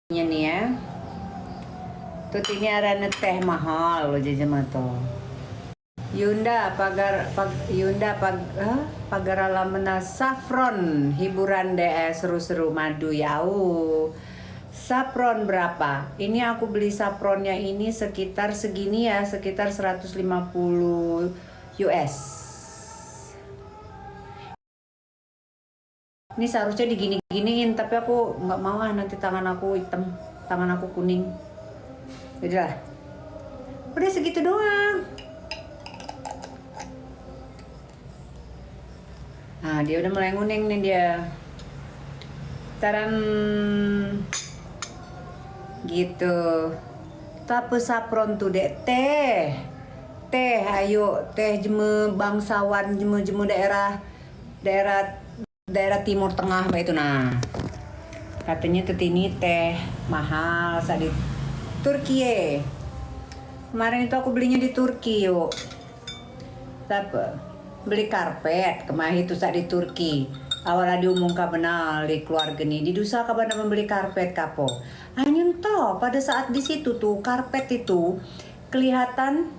nih ya. Tut ini ada teh mahal lo jajan to. Pagar alamena saffron hiburan deh seru-seru madu yau. Saffron berapa? Ini aku beli saffronnya ini sekitar segini ya, sekitar 150 US. Ini seharusnya digini-giniin, tapi aku nggak mau nanti tangan aku hitam, tangan aku kuning. Jadilah, udah segitu doang. Nah, dia udah mulai nguning nih dia. Taran, gitu. Tapi saffron tuh dek teh, ayo teh jeme bangsawan jeme daerah Timur Tengah itu nah. Katanya tuh ini teh mahal saat di Turki. Kemarin itu aku belinya di Turki yuk. Tapi beli karpet kemarin itu saat di Turki. Awalnya diumumkan benar di keluarga nih di Dusa kapan membeli karpet kapo. Hanya toh pada saat di situ tuh karpet itu kelihatan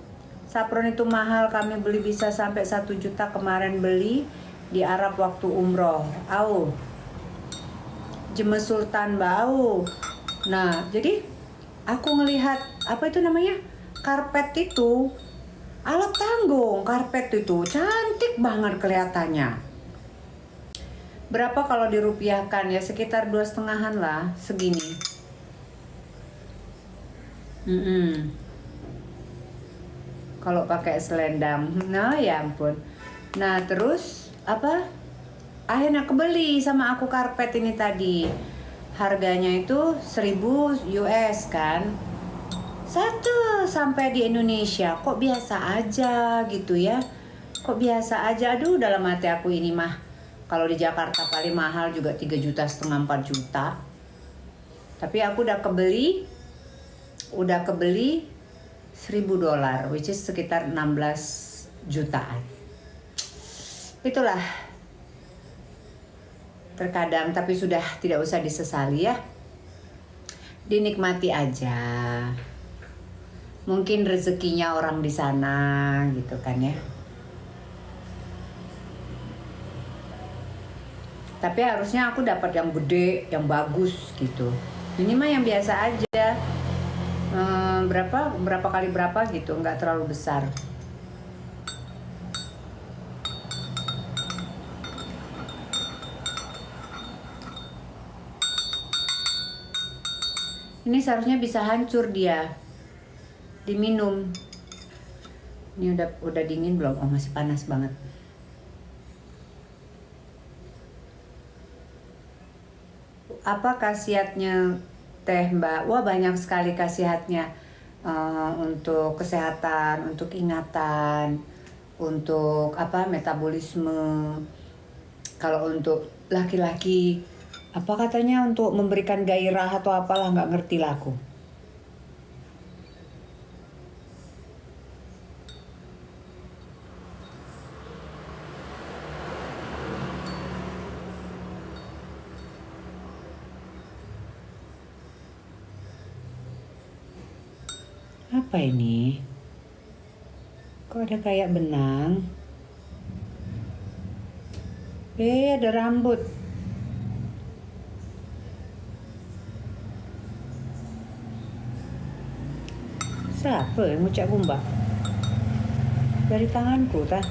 saffron itu mahal, kami beli bisa sampai 1 juta kemarin beli di Arab waktu umroh. Jeme Sultan bau. Nah, jadi aku ngelihat apa itu namanya? Karpet itu alat tanggung, karpet itu cantik banget kelihatannya. Berapa kalau dirupiahkan ya, sekitar 2,5-an lah, segini. Kalau pakai selendang, nah ya ampun. Nah terus apa? Akhirnya kebeli sama aku karpet ini tadi. Harganya itu 1.000 US kan. Satu sampai di Indonesia kok biasa aja gitu ya. Kok biasa aja, aduh dalam hati aku ini mah. Kalau di Jakarta paling mahal juga 3,5 juta 4 juta. Tapi aku udah kebeli $1.000, which is sekitar 16 jutaan. Itulah. Terkadang, tapi sudah tidak usah disesali ya. Dinikmati aja. Mungkin rezekinya orang di sana gitu kan ya. Tapi harusnya aku dapat yang gede, yang bagus gitu. Ini mah yang biasa aja. Berapa kali berapa gitu, nggak terlalu besar. Ini seharusnya bisa hancur dia. Diminum. Ini udah dingin belum? Oh, masih panas banget. Apa khasiatnya teh Mbak? Wah, banyak sekali khasiatnya. Untuk kesehatan, untuk ingatan, untuk metabolisme. Kalau untuk laki-laki apa katanya untuk memberikan gairah atau apalah, nggak ngerti lah aku. Apa ini? Kok ada kayak benang? Ada rambut. Siapa yang ngucap gumbak? Dari tanganku tah.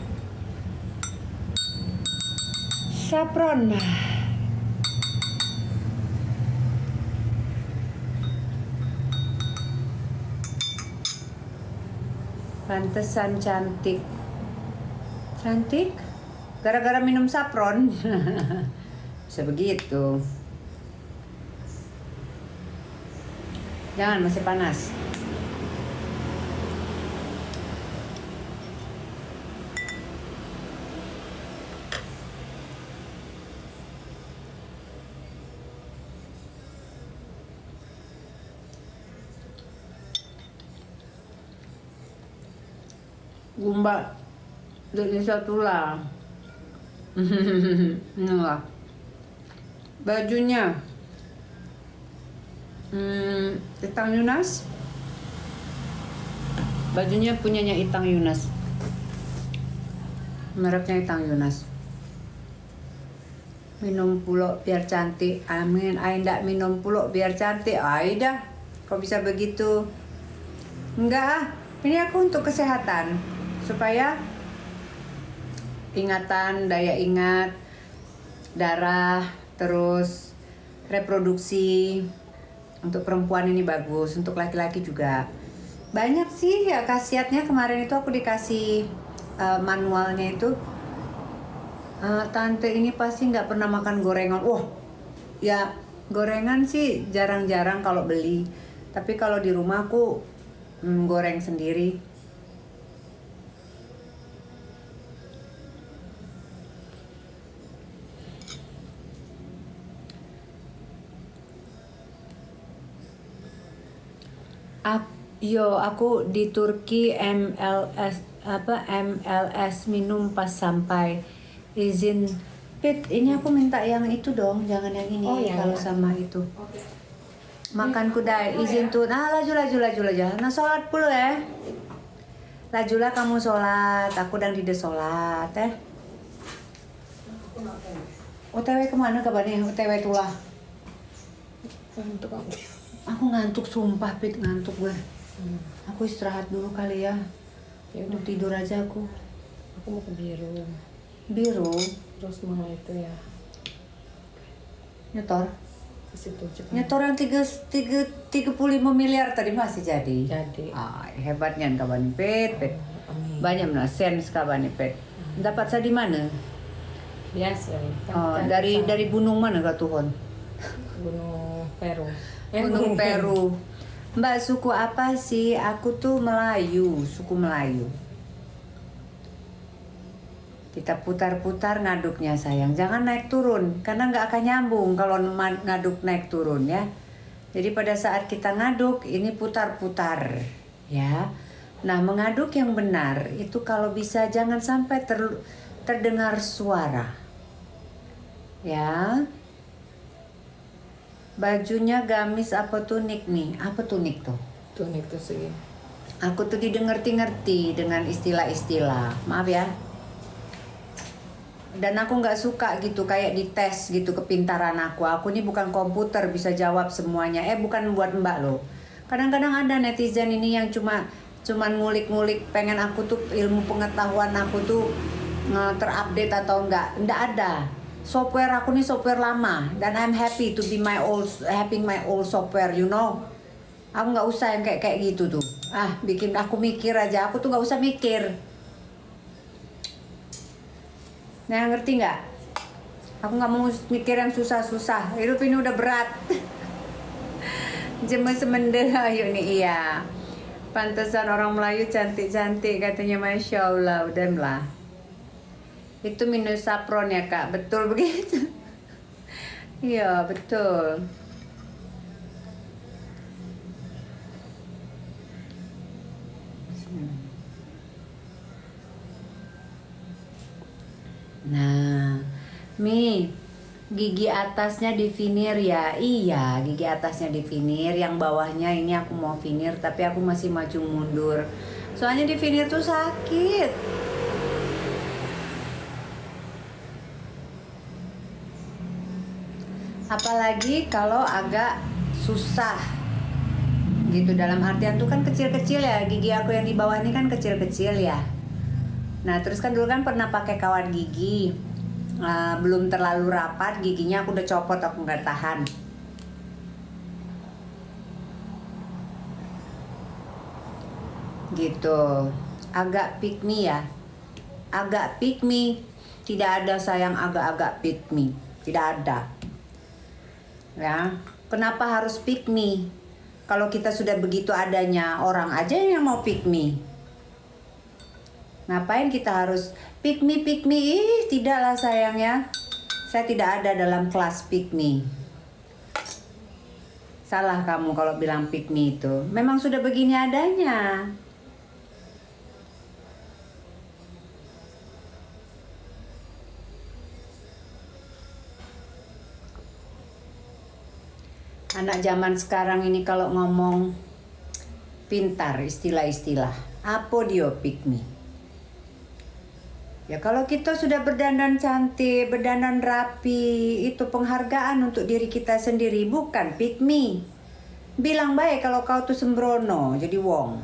Saffron. Pantesan cantik. Cantik? Gara-gara minum saffron. Bisa begitu. Jangan, masih panas. Gumba dari satu lah. Inilah bajunya. Itang Yunas. Bajunya punyanya Itang Yunas. Mereknya Itang Yunas. Minum pulo biar cantik. Amin. Ai ndak minum pulo biar cantik. Ai dah. Kok bisa begitu? Enggak ah. Ini aku untuk kesehatan. Supaya ingatan, daya ingat, darah, terus reproduksi. Untuk perempuan ini bagus, untuk laki-laki juga. Banyak sih ya khasiatnya. Kemarin itu aku dikasih manualnya itu. Tante ini pasti nggak pernah makan gorengan. Wah, ya gorengan sih jarang-jarang kalau beli. Tapi kalau di rumah aku goreng sendiri. Aku di Turki MLS minum pas sampai izin Pit, ini aku minta yang itu dong, jangan yang ini. Oh, ya, kalau ya. sama itu. Oke. Makan kuda izin tuh. Nah, laju. Nah, sholat dulu ya. Lajulah kamu sholat, aku dan Dide sholat ya. OTW kemana kabarnya? OTW tulah. Untuk aku. Aku ngantuk sumpah, Pit, ngantuk gue. Aku istirahat dulu kali ya. Ya Untuk udah, tidur aja aku. aku mau ke biru. Biru, Terus mau itu ya nyetor. ke situ juga. Nyetor yang 35 miliar tadi masih jadi. Jadi. Hebatnya kawan Pit. Amin. Banyak mana sense kawan Pit. Dapat saya di mana? Biasa. Dari gunung mana Kak Tuhon? Gunung Peru. Gunung Peru. Mbak, suku apa sih? Aku tuh Melayu, suku Melayu. Kita putar-putar ngaduknya sayang. Jangan naik turun, karena nggak akan nyambung kalau ngaduk naik turun ya. Jadi pada saat kita ngaduk, ini putar-putar ya. Nah, mengaduk yang benar itu kalau bisa jangan sampai terdengar suara. Ya. Bajunya gamis apa tunik nih? Apa tunik tuh? Tunik tuh sih. Aku tuh didengerti-ngerti dengan istilah-istilah. Maaf ya. Dan aku nggak suka gitu kayak dites gitu kepintaran aku. Aku ini bukan komputer bisa jawab semuanya. Bukan buat Mbak loh. Kadang-kadang ada netizen ini yang cuman ngulik-ngulik pengen aku tuh ilmu pengetahuan aku tuh terupdate atau enggak. Enggak ada. Software aku nih software lama dan I'm happy to be having my old software, you know. Aku nggak usah yang kayak gitu tuh. Bikin aku mikir aja. Aku tuh nggak usah mikir. Nah, ngerti nggak? Aku nggak mau mikir yang susah-susah. Hidup ini udah berat. Jema semende ayo nih iya. Pantesan orang Melayu cantik-cantik katanya, Masya Allah. Udah lah. Itu minus sapron ya Kak, betul begitu? Iya betul. Nah, gigi atasnya di veneer ya. Iya, gigi atasnya di veneer, yang bawahnya ini aku mau veneer tapi aku masih maju mundur. Soalnya di veneer tuh sakit. Apalagi kalau agak susah gitu, dalam artian tuh kan kecil-kecil ya, gigi aku yang di bawah ini kan kecil-kecil ya. Nah terus kan dulu kan pernah pakai kawat gigi, belum terlalu rapat giginya, aku udah copot, aku nggak tahan. Gitu, agak pick me ya, agak pick me, tidak ada sayang agak-agak pick me, tidak ada. Ya, kenapa harus pick me? Kalau kita sudah begitu adanya, orang aja yang mau pick me. Ngapain kita harus pick me? Tidaklah sayangnya. Saya tidak ada dalam kelas pick me. Salah kamu kalau bilang pick me itu. Memang sudah begini adanya. Anak zaman sekarang ini kalau ngomong pintar istilah-istilah. Apa dia pick me? Ya kalau kita sudah berdandan cantik, berdandan rapi, itu penghargaan untuk diri kita sendiri, bukan pick me. Bilang baik kalau kau tuh sembrono, jadi wong.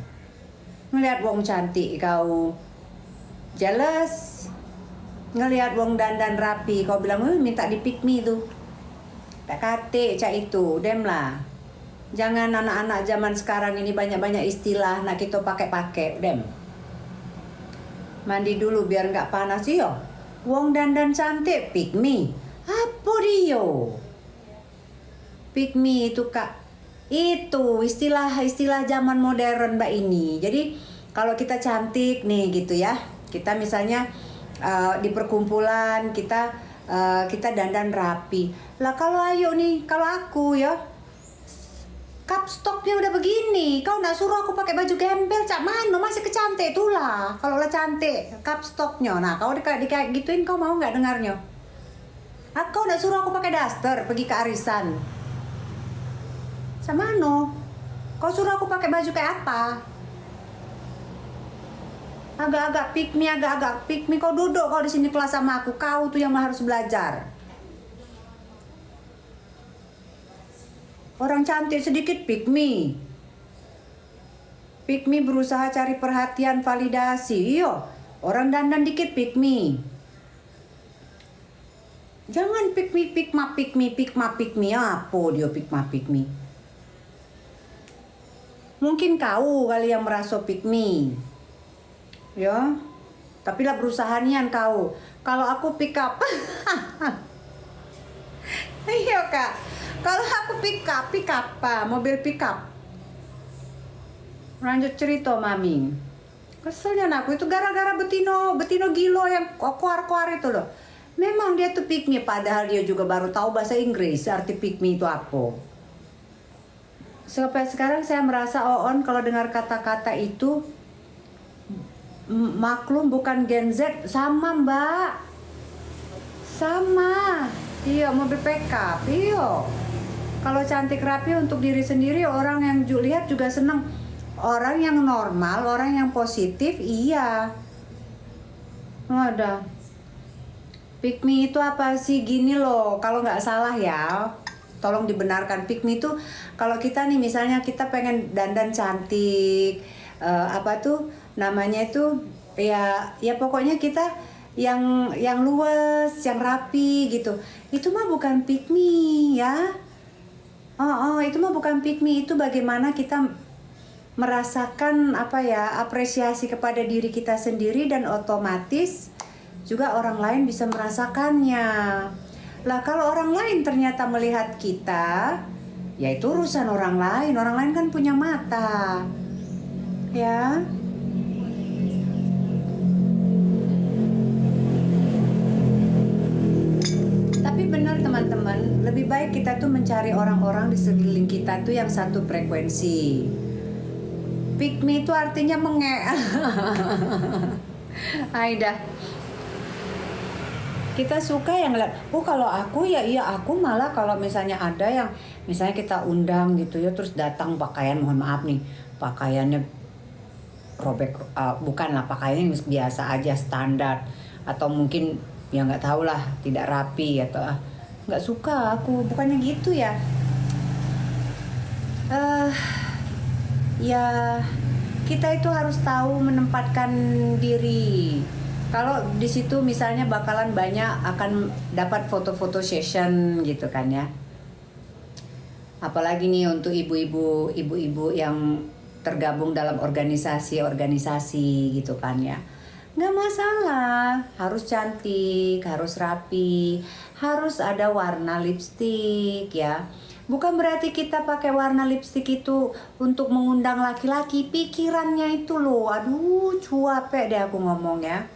Ngelihat wong cantik kau jealous. Ngelihat wong dandan rapi, kau bilang, minta di pick me tuh. Tak kate cak itu, dem lah. Jangan anak-anak zaman sekarang ini banyak-banyak istilah nak kita pakai-pakai, dem. Mandi dulu biar nggak panas yo. Wong dandan cantik, pick me. Apa dia? Pick me itu kak. Itu istilah-istilah zaman modern mbak ini. Jadi kalau kita cantik nih gitu ya. Kita misalnya di perkumpulan kita dandan rapi. Lah kalau ayo nih, kalau aku ya cup stoknya udah begini, kau nak suruh aku pakai baju gembel, cak mano masih kecantik itulah. Kalau lah cantik cup stoknya, nah kau kayak gituin kau mau nggak dengarnya? Kau nak suruh aku pakai daster pergi ke arisan, cak mano? Kau suruh aku pakai baju kayak apa? Agak-agak pick me, kau duduk kau di sini kelas sama aku, kau tuh yang harus belajar. Orang cantik sedikit pick me. Pick me berusaha cari perhatian, validasi. Iyo, orang dandan dikit pick me. Jangan pick me. Apa dia pick me? Mungkin kau kali yang merasa pick me. Ya. Tapi lah berusaha nian kau. Kalau aku pick up. Iya kak. Kalau aku pick up mobil pick up. Lanjut cerita mami. Keselnya aku itu gara-gara Betino Gilo yang koar-koar itu loh. Memang dia tuh pick me, padahal dia juga baru tahu bahasa Inggris arti pick me itu apa. Sampai sekarang saya merasa Oon kalau dengar kata-kata itu maklum bukan Gen Z, sama mbak. Sama. Iya, mobil pick up. Iya. Kalau cantik rapi untuk diri sendiri, orang yang lihat juga senang. Orang yang normal, orang yang positif, iya. Ada. Pick me itu apa sih? Gini loh, kalau nggak salah ya, tolong dibenarkan. Pick me itu kalau kita nih misalnya kita pengen dandan cantik, apa tuh namanya itu ya pokoknya kita yang luwes, yang rapi gitu. Itu mah bukan pick me ya. Itu mah bukan pick me, itu bagaimana kita merasakan apresiasi kepada diri kita sendiri dan otomatis juga orang lain bisa merasakannya. Lah kalau orang lain ternyata melihat kita, ya itu urusan orang lain kan punya mata. Ya. Benar teman-teman, lebih baik kita tuh mencari orang-orang di sekeliling kita tuh yang satu frekuensi. Pick me itu artinya Aida. Kita suka yang ngeliat, kalau aku ya iya aku malah kalau misalnya ada yang misalnya kita undang gitu ya terus datang pakaian, mohon maaf nih, pakaiannya robek, bukanlah pakaiannya biasa aja standar atau mungkin ya nggak tahu lah tidak rapi atau nggak suka aku, bukannya gitu ya. Ya kita itu harus tahu menempatkan diri. Kalau di situ misalnya bakalan banyak akan dapat foto-foto session gitu kan ya. Apalagi nih untuk ibu-ibu yang tergabung dalam organisasi gitu kan ya. Nggak masalah, harus cantik, harus rapi, harus ada warna lipstik ya. Bukan berarti kita pakai warna lipstik itu untuk mengundang laki-laki, pikirannya itu loh, aduh capek deh aku ngomongnya.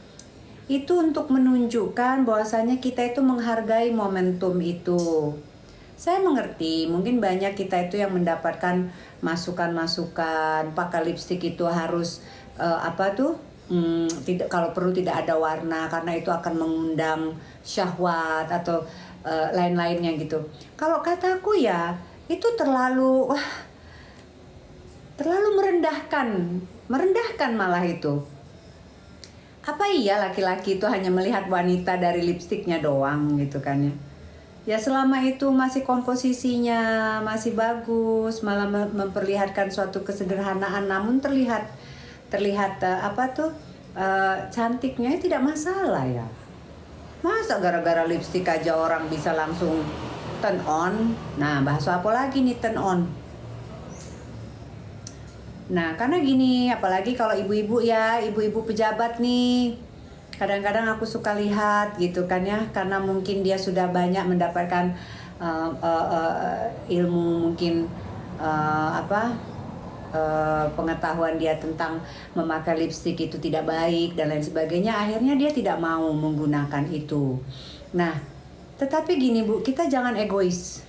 Itu untuk menunjukkan bahwasanya kita itu menghargai momentum itu. Saya mengerti, mungkin banyak kita itu yang mendapatkan masukan-masukan, pakai lipstik itu harus tidak, kalau perlu tidak ada warna karena itu akan mengundang syahwat atau lain-lainnya gitu. Kalau kataku ya itu terlalu merendahkan malah itu. Apa iya laki-laki itu hanya melihat wanita dari lipstiknya doang gitu kan ya? Ya selama itu masih komposisinya masih bagus, malah memperlihatkan suatu kesederhanaan, namun terlihat cantiknya tidak masalah ya. Masa gara-gara lipstik aja orang bisa langsung turn on? Nah, bahasa apa lagi nih turn on? Nah, karena gini, apalagi kalau ibu-ibu pejabat nih, kadang-kadang aku suka lihat gitu kan ya, karena mungkin dia sudah banyak mendapatkan ilmu, mungkin pengetahuan dia tentang memakai lipstik itu tidak baik dan lain sebagainya, akhirnya dia tidak mau menggunakan itu. Nah, tetapi gini Bu, kita jangan egois.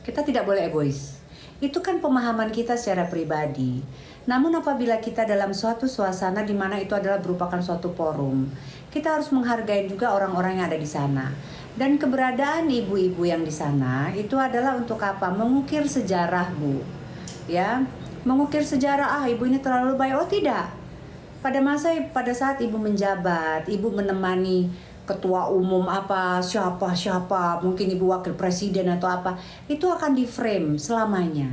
Kita tidak boleh egois. Itu kan pemahaman kita secara pribadi. Namun apabila kita dalam suatu suasana di mana itu adalah merupakan suatu forum, kita harus menghargai juga orang-orang yang ada di sana. Dan keberadaan ibu-ibu yang di sana itu adalah untuk apa? Mengukir sejarah, Bu. Ya, mengukir sejarah, ibu ini terlalu baik. Oh tidak. Pada saat ibu menjabat, ibu menemani ketua umum siapa, mungkin ibu wakil presiden atau apa, itu akan di frame selamanya.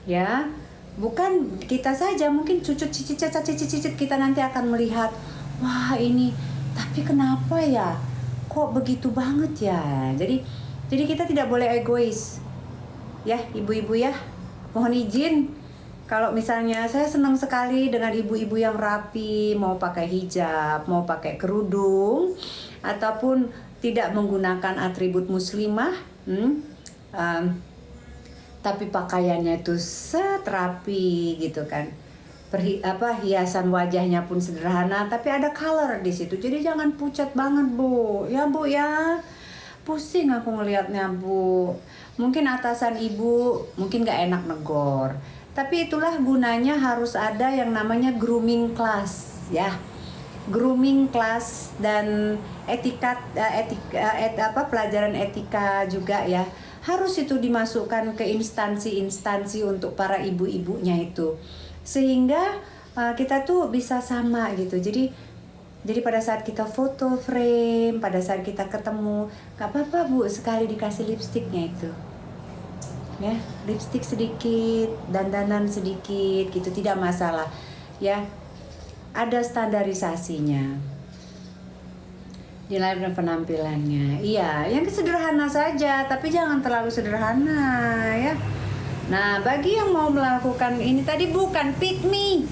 Ya, bukan kita saja, mungkin cucu cicit kita nanti akan melihat, wah ini, tapi kenapa ya? Kok begitu banget ya? Jadi kita tidak boleh egois. Ya, ibu-ibu ya. Mohon izin, kalau misalnya saya senang sekali dengan ibu-ibu yang rapi, mau pakai hijab, mau pakai kerudung, ataupun tidak menggunakan atribut muslimah, tapi pakaiannya itu rapi gitu kan. Hiasan wajahnya pun sederhana, tapi ada color di situ. Jadi jangan pucat banget Bu, ya Bu ya. Pusing aku ngelihatnya Bu. Mungkin atasan ibu mungkin gak enak negor, tapi itulah gunanya harus ada yang namanya grooming class ya. Grooming class dan pelajaran etika juga ya. Harus itu dimasukkan ke instansi-instansi untuk para ibu-ibunya itu. Sehingga kita tuh bisa sama gitu. Jadi pada saat kita foto frame, pada saat kita ketemu, gak apa-apa Bu, sekali dikasih lipstiknya itu. Ya, lipstik sedikit, dandanan sedikit gitu, tidak masalah. Ya, ada standarisasinya. Di dalam penampilannya. Iya, yang sederhana saja, tapi jangan terlalu sederhana ya. Nah, bagi yang mau melakukan ini tadi bukan pick me,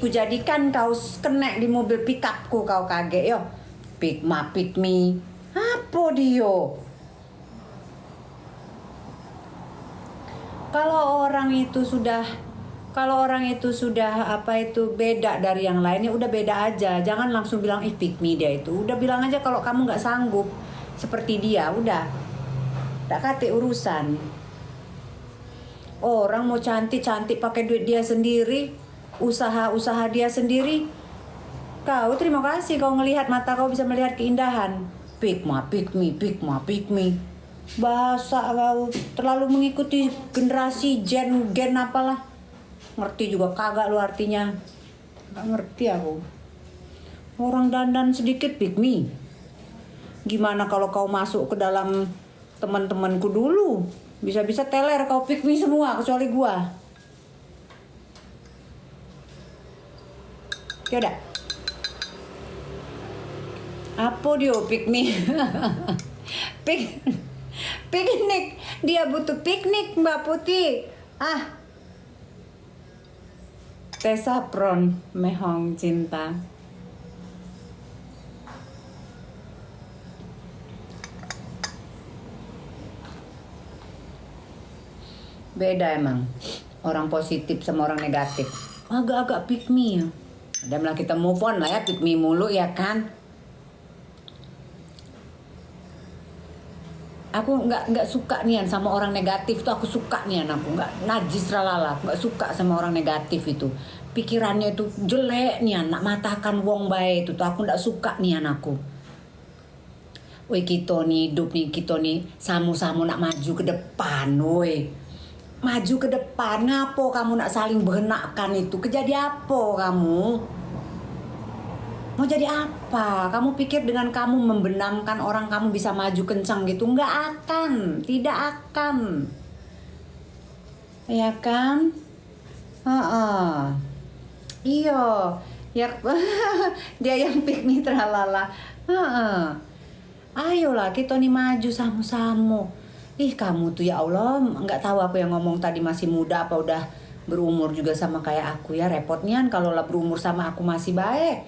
ku jadikan kau kena di mobil pickupku, kau kaget yo. Pick me. Apa dia? Kalau orang itu sudah beda dari yang lainnya, udah beda aja. Jangan langsung bilang pick me dia itu. Udah bilang aja kalau kamu nggak sanggup seperti dia, udah. Tak kate urusan. Orang mau cantik pakai duit dia sendiri, usaha dia sendiri. Kau terima kasih kau ngelihat, mata kau bisa melihat keindahan. Pick me. Bahasa kau terlalu mengikuti generasi gen apalah. Ngerti juga kagak lu artinya. Gak ngerti aku. Orang dandan sedikit pick me. Gimana kalau kau masuk ke dalam teman-temanku dulu? Bisa-bisa teler kau pick me semua kecuali gua. Yaudah. Apa dia pick me? Piknik. Dia butuh piknik Mbak Putih. Teh saffron mehong cinta. Beda emang orang positif sama orang negatif. Agak-agak pick me ya. Udah malah kita move on lah ya, pick me mulu ya kan. Aku nggak suka nian sama orang negatif tuh. Aku suka nian, aku nggak najis ralala, nggak suka sama orang negatif itu. Pikirannya itu jelek nian, nak matahkan wong bae itu tuh aku nggak suka nian aku. Woi kita nih hidup nih, kita nih sama-sama nak maju ke depan, woi. Maju ke depan, ngapo kamu nak saling behenakkan itu? Kejadian apa kamu? Mau jadi apa? Kamu pikir dengan kamu membenamkan orang kamu bisa maju kencang gitu? Nggak akan, tidak akan. Ya kan? Heeh. Iya, ya dia yang piknik tralala. Heeh. Ayolah kita nih maju sama-sama. Ih kamu tuh ya Allah, nggak tahu aku yang ngomong tadi masih muda apa udah berumur juga sama kayak aku ya. Repotnya kalau lah berumur sama aku masih baik.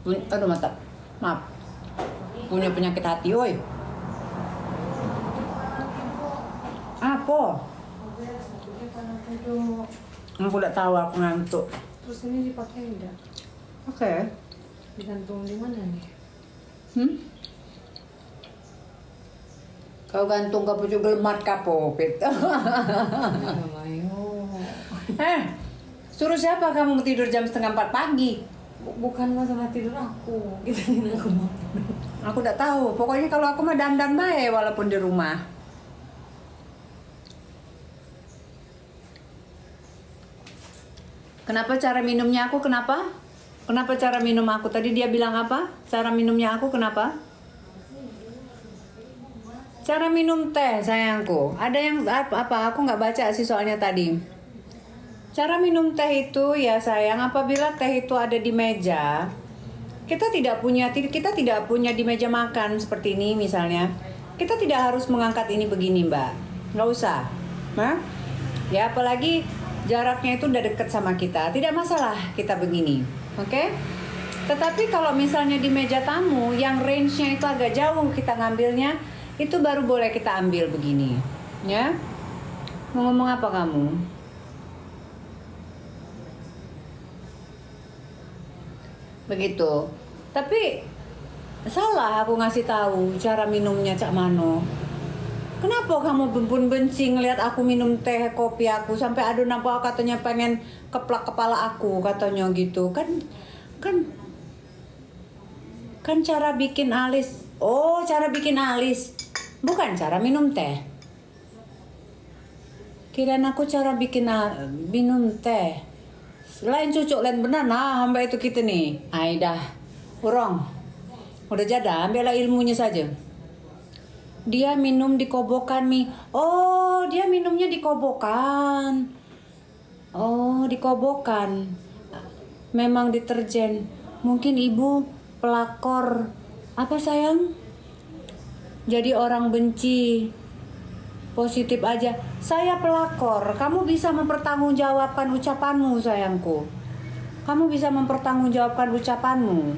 Aduh mata, maaf. Punya penyakit hati, woi. Apa? Aku udah tahu aku ngantuk. Terus ini dipakai enggak? Oke. Digantung di mana nih? Kau gantung ke pucuk gelmat kapopit. Ayo. Suruh siapa kamu tidur jam 3:30 pagi? Bukan masalah tidur aku. Kita ini aku mau. Aku udah tahu. Pokoknya kalau aku mah dandan bae walaupun di rumah. Kenapa cara minumnya aku? Kenapa? Kenapa cara minum aku? Tadi dia bilang apa? Cara minumnya aku kenapa? Cara minum teh sayangku. Ada yang apa? Aku nggak baca sih soalnya tadi. Cara minum teh itu ya sayang, apabila teh itu ada di meja, kita tidak punya di meja makan seperti ini misalnya. Kita tidak harus mengangkat ini begini mbak, nggak usah. Nah, ya apalagi jaraknya itu udah deket sama kita, tidak masalah kita begini, oke? Tetapi kalau misalnya di meja tamu yang range-nya itu agak jauh kita ngambilnya, itu baru boleh kita ambil begini, ya? Mau ngomong apa kamu? Begitu. Tapi salah aku ngasih tahu cara minumnya Cak Mano. Kenapa kamu pun benci ngelihat aku minum teh kopi aku sampai aduh nampak katanya pengen keplak kepala aku katanya gitu kan cara bikin alis. Oh, cara bikin alis. Bukan cara minum teh. Kirain aku cara bikin minum teh. Lain cucuk lain benar nah hamba itu kita nih. Aidah. Urong. Udah jada ambillah ilmunya saja. Dia minum di kobokan mi. Oh, dia minumnya di kobokan. Oh, di kobokan. Memang deterjen. Mungkin ibu pelakor. Apa sayang? Jadi orang benci. Positif aja. Saya pelakor. Kamu bisa mempertanggungjawabkan ucapanmu sayangku. Kamu bisa mempertanggungjawabkan ucapanmu.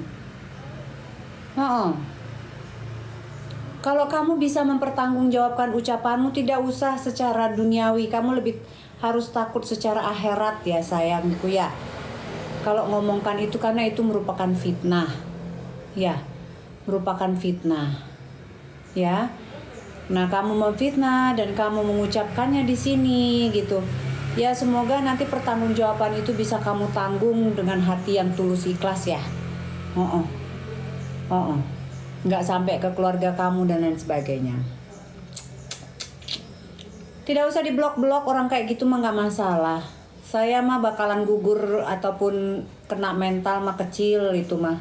Kalau kamu bisa mempertanggungjawabkan ucapanmu, tidak usah secara duniawi. Kamu lebih harus takut secara akhirat ya sayangku ya. Kalau ngomongkan itu karena itu merupakan fitnah. Ya, merupakan fitnah. Ya. Nah, kamu memfitnah dan kamu mengucapkannya di sini gitu. Ya, semoga nanti pertanggungjawaban itu bisa kamu tanggung dengan hati yang tulus ikhlas ya. Nggak sampai ke keluarga kamu dan lain sebagainya. Tidak usah diblok-blok orang kayak gitu mah nggak masalah. Saya mah bakalan gugur ataupun kena mental mah kecil itu mah.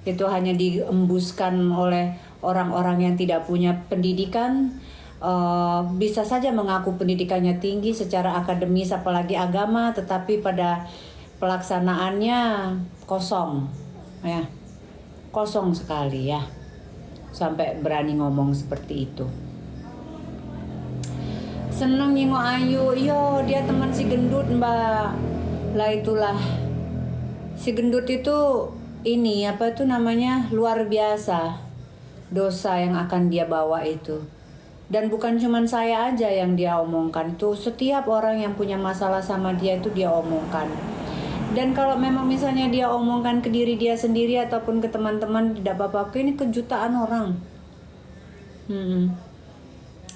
Itu hanya diembuskan oleh orang-orang yang tidak punya pendidikan. Bisa saja mengaku pendidikannya tinggi secara akademis apalagi agama, tetapi pada pelaksanaannya kosong ya. Kosong sekali ya. Sampai berani ngomong seperti itu. Seneng nyingok Ayu. Yo, dia teman si gendut, Mbak. Lah itulah. Si gendut itu ini apa itu namanya? Luar biasa. Dosa yang akan dia bawa itu. Dan bukan cuman saya aja yang dia omongkan. Itu setiap orang yang punya masalah sama dia itu dia omongkan. Dan kalau memang misalnya dia omongkan ke diri dia sendiri ataupun ke teman-teman tidak apa-apa, ini kejutaan orang.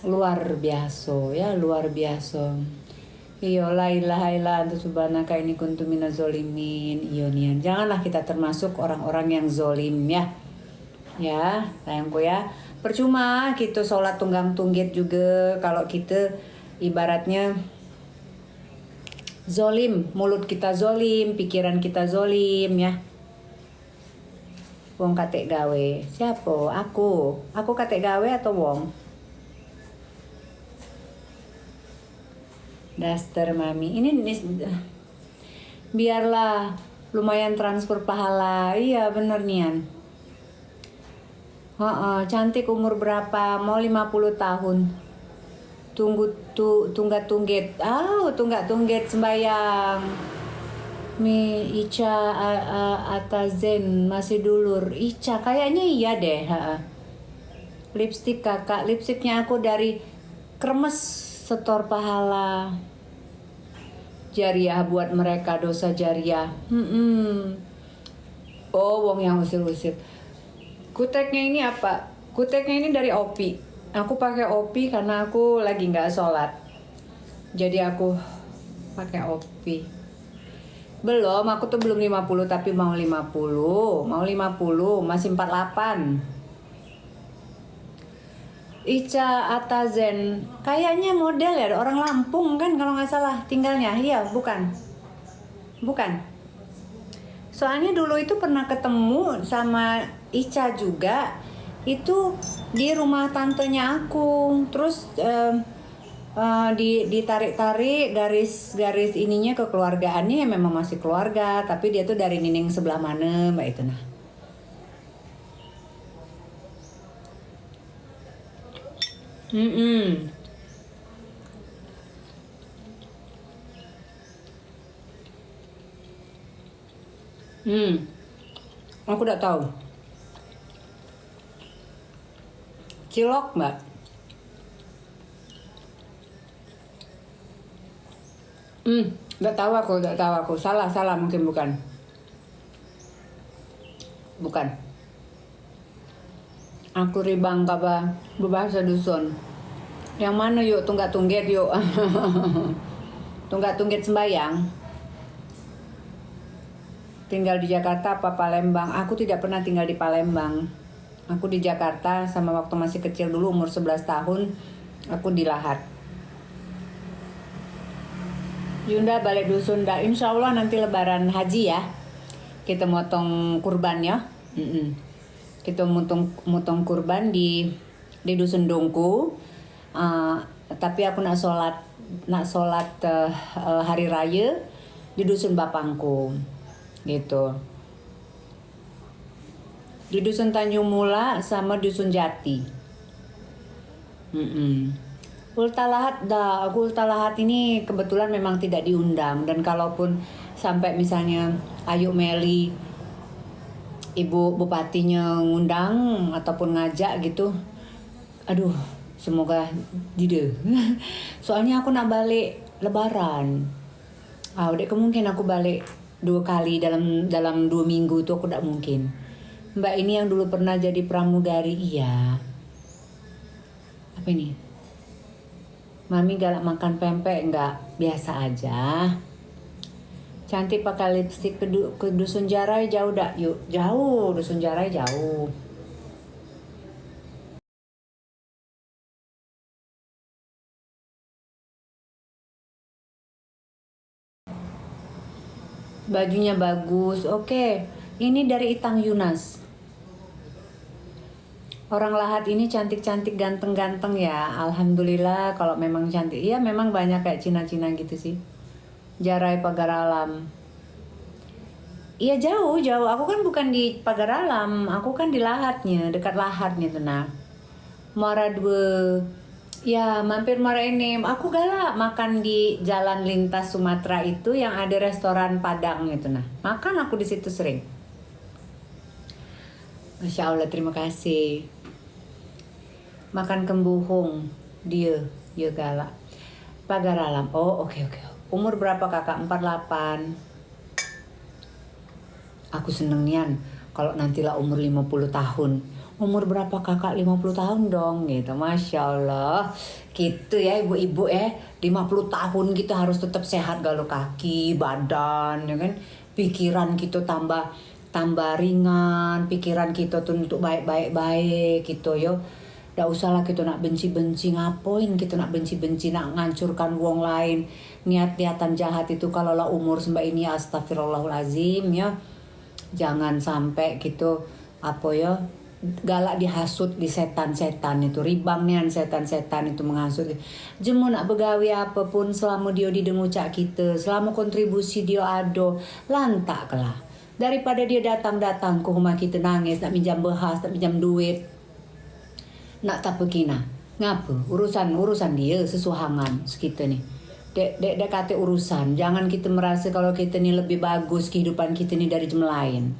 Luar biasa ya, luar biasa. Iya la ilaha illa anta subhanaka inni kuntu minaz zolimin. Iya nian. Janganlah kita termasuk orang-orang yang zolim ya. Ya, sayangku ya. Percuma kita sholat tunggang tunggit juga kalau kita ibaratnya zolim, mulut kita zolim, pikiran kita zolim ya. Wong katek gawe. Siapa? Aku. Aku katek gawe atau wong? Daster mami. Ini biarlah lumayan transfer pahala. Iya bener nian. Cantik umur berapa? Mau 50 tahun. Tunggak tunggit. Tunggak tunggit sembayang. Mi Ica Atazen masih dulur. Ica kayaknya iya deh. Lipstick kakak. Lipsticknya aku dari Kremes setor pahala. Jariah buat mereka dosa jariah. Oh, wong yang usir-usir. Kuteknya ini apa? Kuteknya ini dari Opi. Aku pakai Opi karena aku lagi nggak sholat. Jadi aku pakai Opi. Belum, aku tuh belum 50 tapi mau 50. Mau 50, masih 48. Ica Atazen, kayaknya model ya, orang Lampung kan kalau nggak salah tinggalnya. Iya, bukan. Bukan. Soalnya dulu itu pernah ketemu sama Ica juga. Itu di rumah tantenya aku. Terus ditarik-tarik garis ininya kekeluargaannya ya memang masih keluarga, tapi dia tuh dari Nining sebelah mana, Mbak itu nah. Aku udah tahu. Cilok, Mbak. Udah tahu aku. Salah mungkin bukan. Bukan. Aku ribang kaba berbahasa dusun. Yang mana yuk tunggak tunggit yuk. Tunggak tunggit sembayang. Tinggal di Jakarta apa Palembang? Aku tidak pernah tinggal di Palembang. Aku di Jakarta sama waktu masih kecil dulu umur 11 tahun. Aku di Lahat. Yunda balik dusun dah. Insya Allah nanti lebaran haji ya. Kita motong kurban ya. Kita motong kurban di dusun Dongku. Tapi aku nak sholat hari raya di dusun Bapangku gitu, di dusun Tanjung Mula sama dusun Jati. Ulta Lahat ini kebetulan memang tidak diundang, dan kalaupun sampai misalnya Ayu Meli ibu bupatinya ngundang ataupun ngajak gitu, aduh semoga tidak. Soalnya aku nak balik lebaran. Udah kemungkinan aku balik 2 kali dalam 2 minggu itu aku tidak mungkin. Mbak ini yang dulu pernah jadi pramugari, iya. Apa ini? Mami galak makan pempek enggak? Biasa aja. Cantik pakai lipstik ke dusun Jarai jauh dak? Yuk, jauh, dusun Jarai jauh. Bajunya bagus. Oke. Ini dari Itang Yunas. Orang Lahat ini cantik-cantik, ganteng-ganteng ya. Alhamdulillah kalau memang cantik. Iya memang banyak kayak Cina-Cina gitu sih. Jarai Pagar Alam. Iya jauh. Aku kan bukan di Pagar Alam. Aku kan di Lahatnya, dekat Lahatnya tuh nah. Muara 2. Ya mampir Muara Enim. Aku galak makan di Jalan Lintas Sumatera itu yang ada restoran Padang gitu nah. Makan aku di situ sering. Masya Allah, terima kasih. Makan kembuhung dia galak. Pagar Alam. Oh oke. Umur berapa kakak? 48. Aku seneng nian kalau nantilah umur 50 tahun. umur berapa kakak? 50 tahun dong gitu. Masya Allah. Gitu ya ibu-ibu ya. 50 tahun kita harus tetap sehat galau kaki, badan ya kan. Pikiran kita tambah ringan, pikiran kita tuh untuk baik-baik gitu yo. Nggak usah lah kita nak benci-benci, ngapain kita nak benci-benci, nak ngancurkan wong lain. Niat-niatan jahat itu kalau lah umur sembah ini astagfirullahalazim ya. Jangan sampai gitu apa ya, galak dihasut di setan-setan itu, ribangnya setan-setan itu menghasut. Jemu nak begawe apapun selama dia didengucak kita, selama kontribusi dia ada, lantak lah. Daripada dia datang-datang ke rumah kita nangis, nak pinjam behas, nak pinjam duit, nak tak begina. Ngapa? Urusan dia sesuhangan kita nih. Dek kata urusan. Jangan kita merasa kalau kita nih lebih bagus kehidupan kita nih dari jam lain.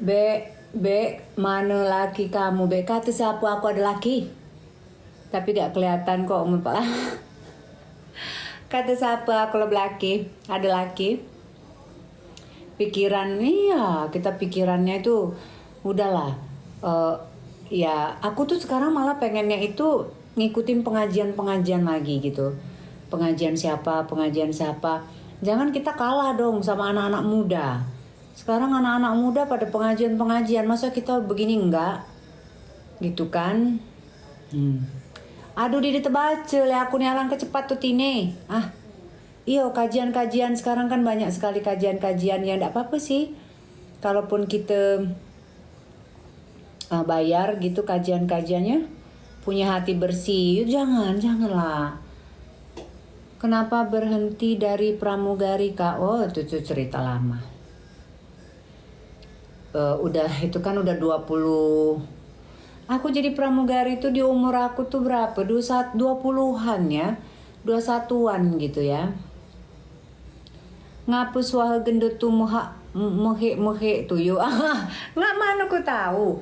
Be, mana laki kamu? Be, kata siapa aku ada laki? Tapi gak kelihatan kok umur pak. Kata siapa aku lebih laki? Ada laki? Pikiran iya, kita pikirannya itu udahlah. Ya, aku tuh sekarang malah pengennya itu ngikutin pengajian lagi gitu. Pengajian siapa? Jangan kita kalah dong sama anak-anak muda. Sekarang anak-anak muda pada pengajian, masa kita begini enggak? Gitu kan? Aduh, dia terbaca le aku nih alang kecepat tuh tine. Iyo, kajian-kajian sekarang kan banyak sekali kajian-kajian yang enggak apa-apa sih. Kalaupun kita bayar gitu kajian-kajiannya, punya hati bersih, janganlah. Kenapa berhenti dari pramugari Kak? Oh, itu cerita lama. Itu kan udah 20. Aku jadi pramugari itu di umur aku tuh berapa? 20-an ya. 21-an gitu ya. Ngapa suah gendut tuh mehe tuh yo. Nggak mana aku tahu.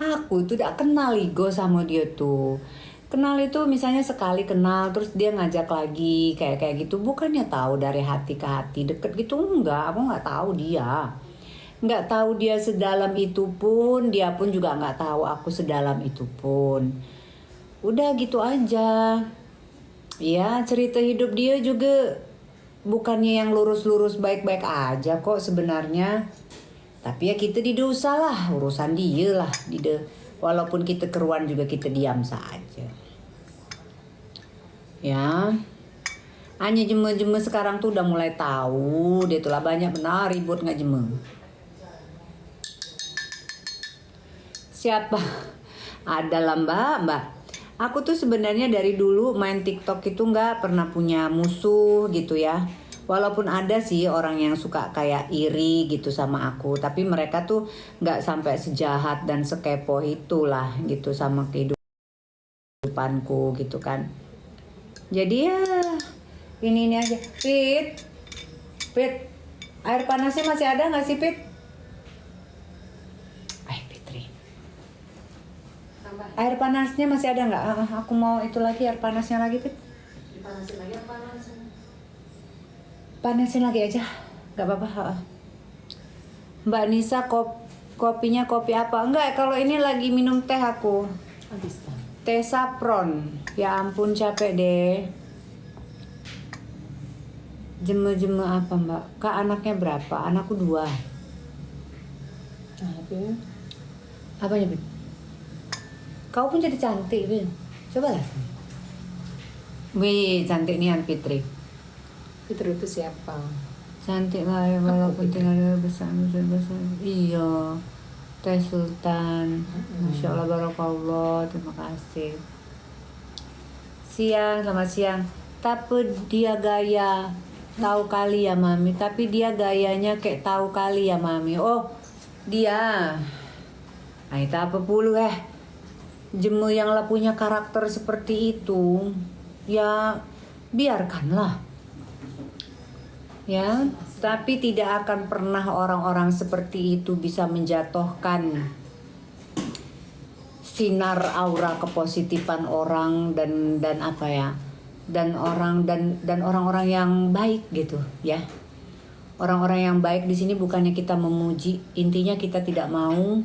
Aku tuh tidak kenal Igo sama dia tuh. Kenal itu misalnya sekali kenal terus dia ngajak lagi kayak gitu. Bukannya tahu dari hati ke hati deket gitu, enggak. Aku nggak tahu dia. Nggak tahu dia sedalam itu pun, dia pun juga nggak tahu aku sedalam itu pun. Udah gitu aja. Ya, cerita hidup dia juga bukannya yang lurus-lurus baik-baik aja kok sebenarnya. Tapi ya kita didosa lah, urusan dia lah. Walaupun kita keruan juga kita diam saja. Ya. Hanya jeme-jeme sekarang tuh udah mulai tahu. Dia tuh lah banyak benar ribut nggak jeme. Siapa? Adalah mbak. Aku tuh sebenarnya dari dulu main TikTok itu nggak pernah punya musuh gitu ya. Walaupun ada sih orang yang suka kayak iri gitu sama aku, tapi mereka tuh nggak sampai sejahat dan sekepo itulah gitu sama kehidupanku gitu kan. Jadi ya ini aja. Pit, air panasnya masih ada nggak sih Pit? Air panasnya masih ada nggak? Aku mau itu lagi air panasnya lagi Pit. Dipanasin lagi apa panasin? Panasin lagi aja, nggak apa-apa. Mbak Nisa kopinya kopi apa? Enggak, kalau ini lagi minum teh aku. Habis kan? Teh saffron. Ya ampun capek deh. Jeme apa mbak? Kak anaknya berapa? Anakku 2. Apanya Pit? Kau pun jadi cantik, Bin. Coba lah. Wih, cantik nih Fitri. Fitri itu siapa? Cantik lah ya, walaupun tinggal besar. Iya. Teh Sultan. Masya Allah, barakallah. Terima kasih. Selamat siang. Tapi dia gaya tahu kali ya Mami. Tapi dia gayanya kayak tahu kali ya Mami. Oh, dia. Itu apa puluh Jemu yang lah punya karakter seperti itu, ya biarkanlah. Ya, tapi tidak akan pernah orang-orang seperti itu bisa menjatuhkan sinar aura kepositifan orang dan apa ya? Dan orang-orang yang baik gitu, ya. Orang-orang yang baik di sini bukannya kita memuji, intinya kita tidak mau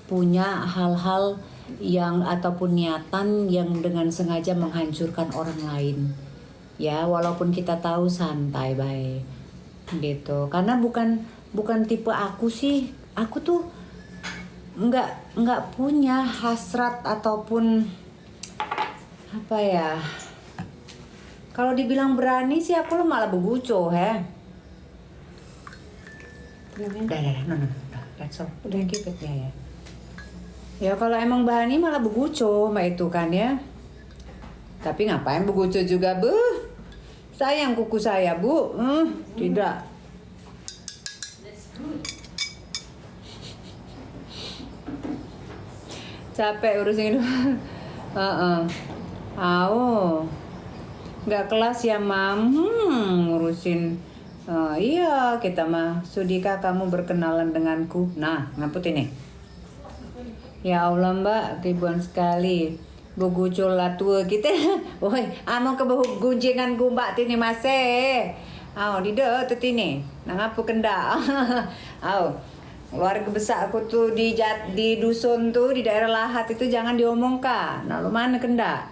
punya hal-hal yang ataupun niatan yang dengan sengaja menghancurkan orang lain. Ya, walaupun kita tahu santai baik gitu. Karena bukan tipe aku sih. Aku tuh nggak punya hasrat ataupun apa ya. Kalau dibilang berani sih aku lo malah beguco, he. Dah, no, that's all. Udah keep it ya. Ya kalau emang berani malah beguco, mbak itu kan ya. Tapi ngapain beguco juga, Bu? Sayang kuku saya, Bu. Tidak. Capek urusin itu. Nggak kelas ya, Mam. Ngurusin. Iya, kita mah. Sudikah kamu berkenalan denganku? Nah, ngaput ini. Ya Allah, Mbak, ribuan sekali. Begucul lah tua kita. Woi, amo ke gunjingan Mbak tini masih. Di deket tini. Nang apa kenda. Warga besar aku tuh di dusun tuh di daerah Lahat itu jangan diomongkan. Nah, lu mana kenda?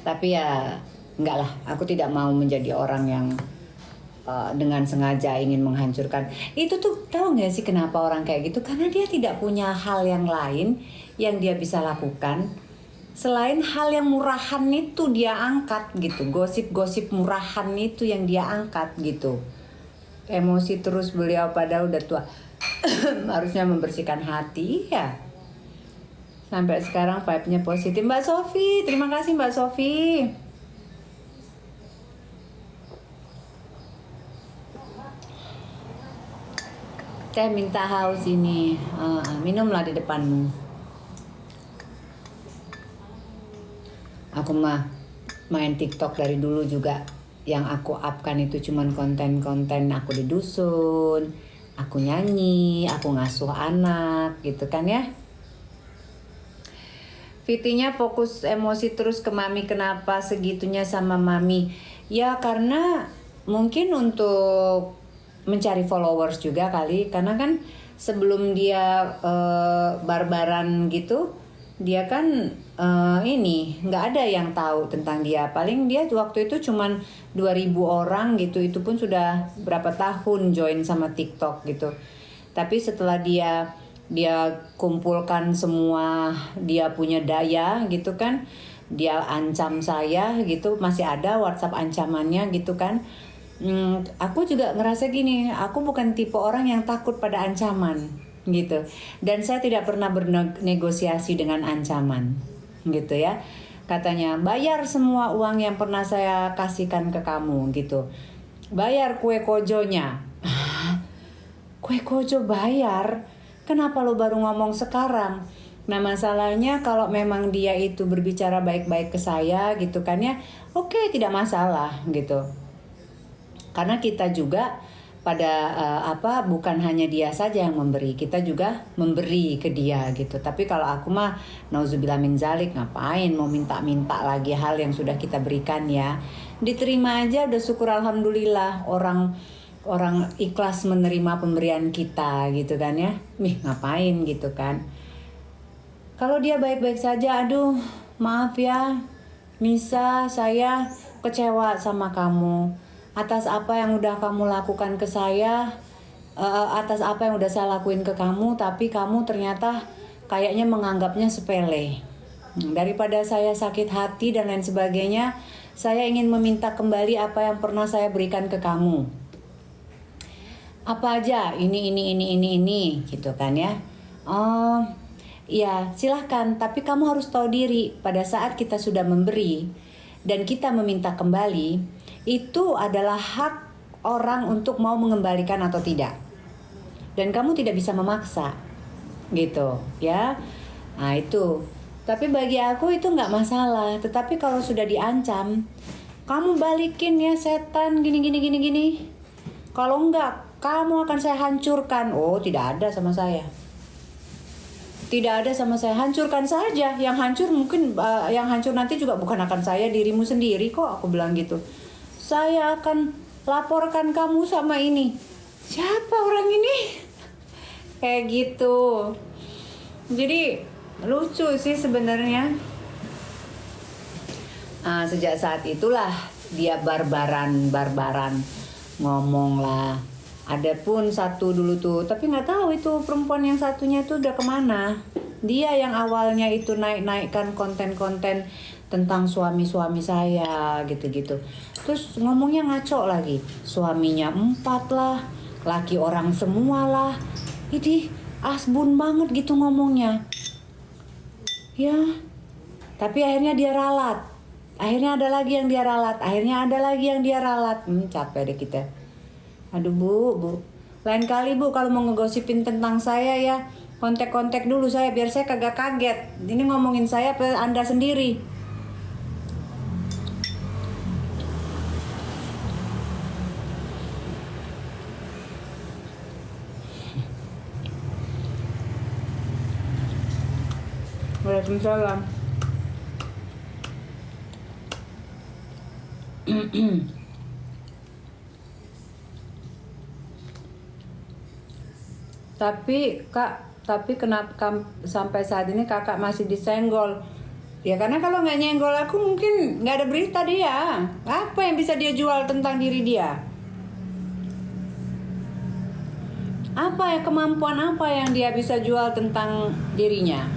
Tapi ya enggak lah, aku tidak mau menjadi orang yang dengan sengaja ingin menghancurkan. Itu tuh tahu nggak sih kenapa orang kayak gitu? Karena dia tidak punya hal yang lain yang dia bisa lakukan selain hal yang murahan itu dia angkat gitu. Gosip-gosip murahan itu yang dia angkat gitu. Emosi terus beliau padahal udah tua. Harusnya membersihkan hati ya. Sampai sekarang vibe-nya positif. Mbak Sofi, terima kasih Mbak Sofi. Teh minta haus ini. Minumlah di depanmu. Aku mah main TikTok dari dulu juga. Yang aku upkan itu cuman konten-konten aku di dusun, aku nyanyi, aku ngasuh anak gitu kan ya. Fitinya fokus emosi terus ke Mami. Kenapa segitunya sama Mami? Ya karena mungkin untuk mencari followers juga kali. Karena kan sebelum dia barbaran gitu, dia kan ini nggak ada yang tahu tentang dia. Paling dia waktu itu cuman 2000 orang gitu. Itu pun sudah berapa tahun join sama TikTok gitu. Tapi setelah dia kumpulkan semua, dia punya daya gitu kan, dia ancam saya gitu, masih ada WhatsApp ancamannya gitu kan. Aku juga ngerasa gini, aku bukan tipe orang yang takut pada ancaman gitu, dan saya tidak pernah bernegosiasi dengan ancaman gitu ya. Katanya bayar semua uang yang pernah saya kasihkan ke kamu gitu, bayar kue kojonya. Kue kojo bayar? Kenapa lo baru ngomong sekarang? Nah masalahnya kalau memang dia itu berbicara baik-baik ke saya gitu kan ya, oke, tidak masalah gitu. Karena kita juga pada bukan hanya dia saja yang memberi, kita juga memberi ke dia gitu. Tapi kalau aku mah nauzubillah min zalik, ngapain mau minta-minta lagi hal yang sudah kita berikan ya. Diterima aja udah syukur alhamdulillah, orang ikhlas menerima pemberian kita gitu kan ya. Ngapain gitu kan. Kalau dia baik-baik saja, aduh maaf ya Nisa, saya kecewa sama kamu atas apa yang udah kamu lakukan ke saya, atas apa yang udah saya lakuin ke kamu, tapi kamu ternyata kayaknya menganggapnya sepele. Daripada saya sakit hati dan lain sebagainya, saya ingin meminta kembali apa yang pernah saya berikan ke kamu. Apa aja, ini gitu kan ya. Ya silahkan, tapi kamu harus tahu diri, pada saat kita sudah memberi dan kita meminta kembali, itu adalah hak orang untuk mau mengembalikan atau tidak, dan kamu tidak bisa memaksa gitu ya. Nah itu, tapi bagi aku itu nggak masalah. Tetapi kalau sudah diancam, kamu balikin ya setan, gini, kalau enggak kamu akan saya hancurkan. Oh, tidak ada sama saya. Tidak ada sama saya. Hancurkan saja. Yang hancur mungkin yang hancur nanti juga bukan akan saya, dirimu sendiri kok, aku bilang gitu. saya akan laporkan kamu sama ini. Siapa orang ini? Kayak gitu. Jadi lucu sih sebenarnya. Sejak saat itulah dia barbaran ngomong lah. Ada pun satu dulu tuh, tapi nggak tahu itu perempuan yang satunya tuh udah kemana. Dia yang awalnya itu naikkan konten-konten tentang suami saya gitu-gitu. Terus ngomongnya ngaco lagi. Suaminya 4 lah, laki orang semua lah. Ini asbun banget gitu ngomongnya. Ya, tapi akhirnya dia ralat. Akhirnya ada lagi yang dia ralat. Capek deh kita. Aduh bu. Lain kali bu kalau mau ngegosipin tentang saya ya, kontak-kontak dulu saya biar saya kagak kaget. Ini ngomongin saya apa Anda sendiri? Waalaikumsalam. Tapi kenapa sampai saat ini kakak masih disenggol? Ya karena kalau nggak nyenggol aku mungkin nggak ada berita dia. Apa yang bisa dia jual tentang diri dia? Apa ya kemampuan apa yang dia bisa jual tentang dirinya?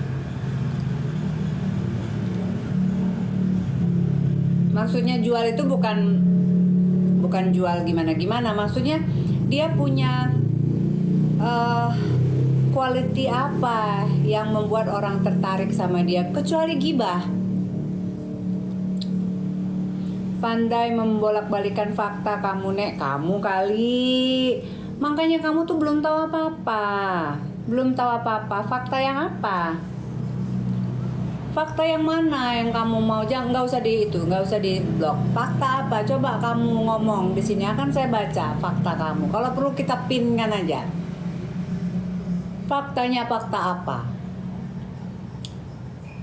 Maksudnya jual itu bukan jual gimana-gimana. Maksudnya dia punya quality apa yang membuat orang tertarik sama dia kecuali gibah. Pandai membolak-balikan fakta kamu Nek, kamu kali. Makanya kamu tuh belum tahu apa-apa. Fakta yang apa? Fakta yang mana yang kamu mau? Nggak usah di blog. Fakta apa? Coba kamu ngomong di sini akan saya baca fakta kamu. Kalau perlu kita pinkan aja. Faktanya fakta apa?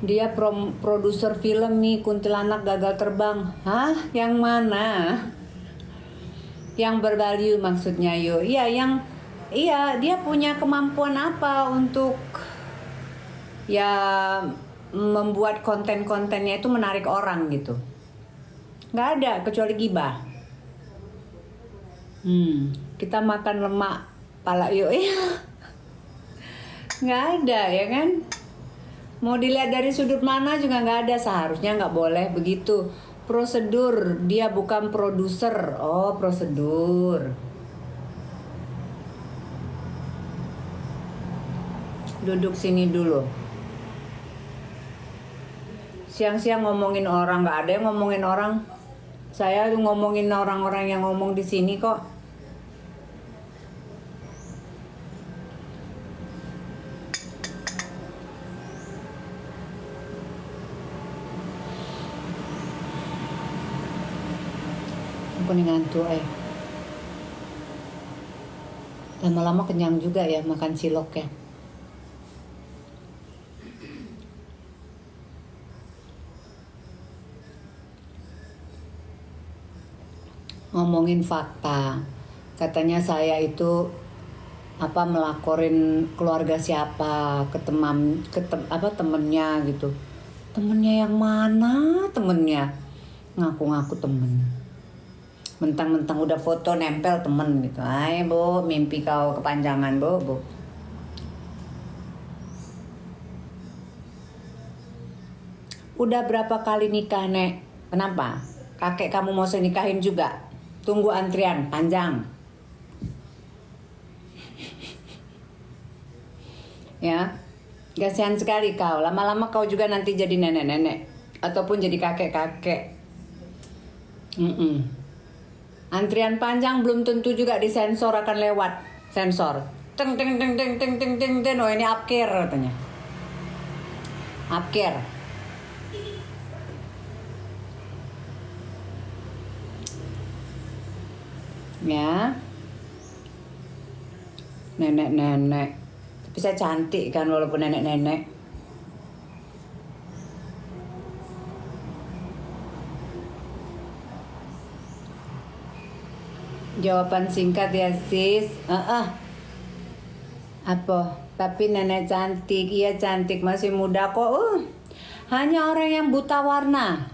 Dia produser film nih, kuntilanak gagal terbang. Hah? Yang mana? Yang bervalue maksudnya yo. Iya, dia punya kemampuan apa untuk ya membuat konten-kontennya itu menarik orang gitu. Nggak ada kecuali gibah. Kita makan lemak pala yuk ya. Nggak ada ya kan. Mau dilihat dari sudut mana juga nggak ada. Seharusnya nggak boleh begitu. Prosedur, dia bukan produser. Oh, prosedur. Duduk sini dulu. Siang-siang ngomongin orang, nggak ada yang ngomongin orang. Saya ngomongin orang-orang yang ngomong di sini kok. Aku nih ngantuk lama-lama kenyang juga ya makan cilok ya. Ngomongin fakta, katanya saya itu melaporin keluarga siapa ke temennya gitu. Temennya yang mana temennya? Ngaku-ngaku temen. Mentang-mentang udah foto nempel temen gitu. Ay bu, mimpi kau kepanjangan bu. Udah berapa kali nikah Nek? Kenapa? Kakek kamu mau saya nikahin juga? Tunggu antrian panjang. Ya, kasihan sekali kau. Lama-lama kau juga nanti jadi nenek-nenek ataupun jadi kakek-kakek. Antrian panjang belum tentu juga disensor akan lewat sensor. Teng. Oh ini upcare katanya. Upcare. Ya, nenek-nenek. Tapi saya cantik kan walaupun nenek-nenek. Jawaban singkat ya sis. Apa? Tapi nenek cantik, iya cantik, masih muda kok. Hanya orang yang buta warna,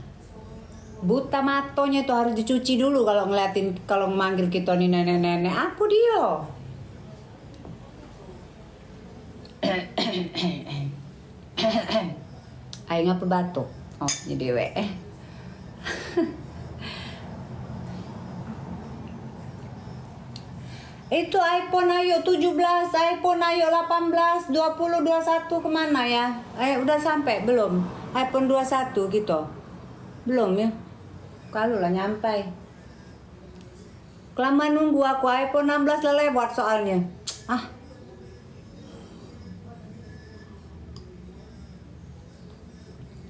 buta matonya itu harus dicuci dulu kalau ngeliatin, kalau manggil kita nih nenek-nenek. Aku dia. Ayo ngapa batuk? Oh, ini dewe. Itu iPhone ayo 17, iPhone ayo 18, 20, 21 kemana ya? Udah sampai belum? iPhone 21 gitu. Belum ya? Kalau lah nyampai. Kelamaan nunggu aku, iPhone 16 lah lewat soalnya.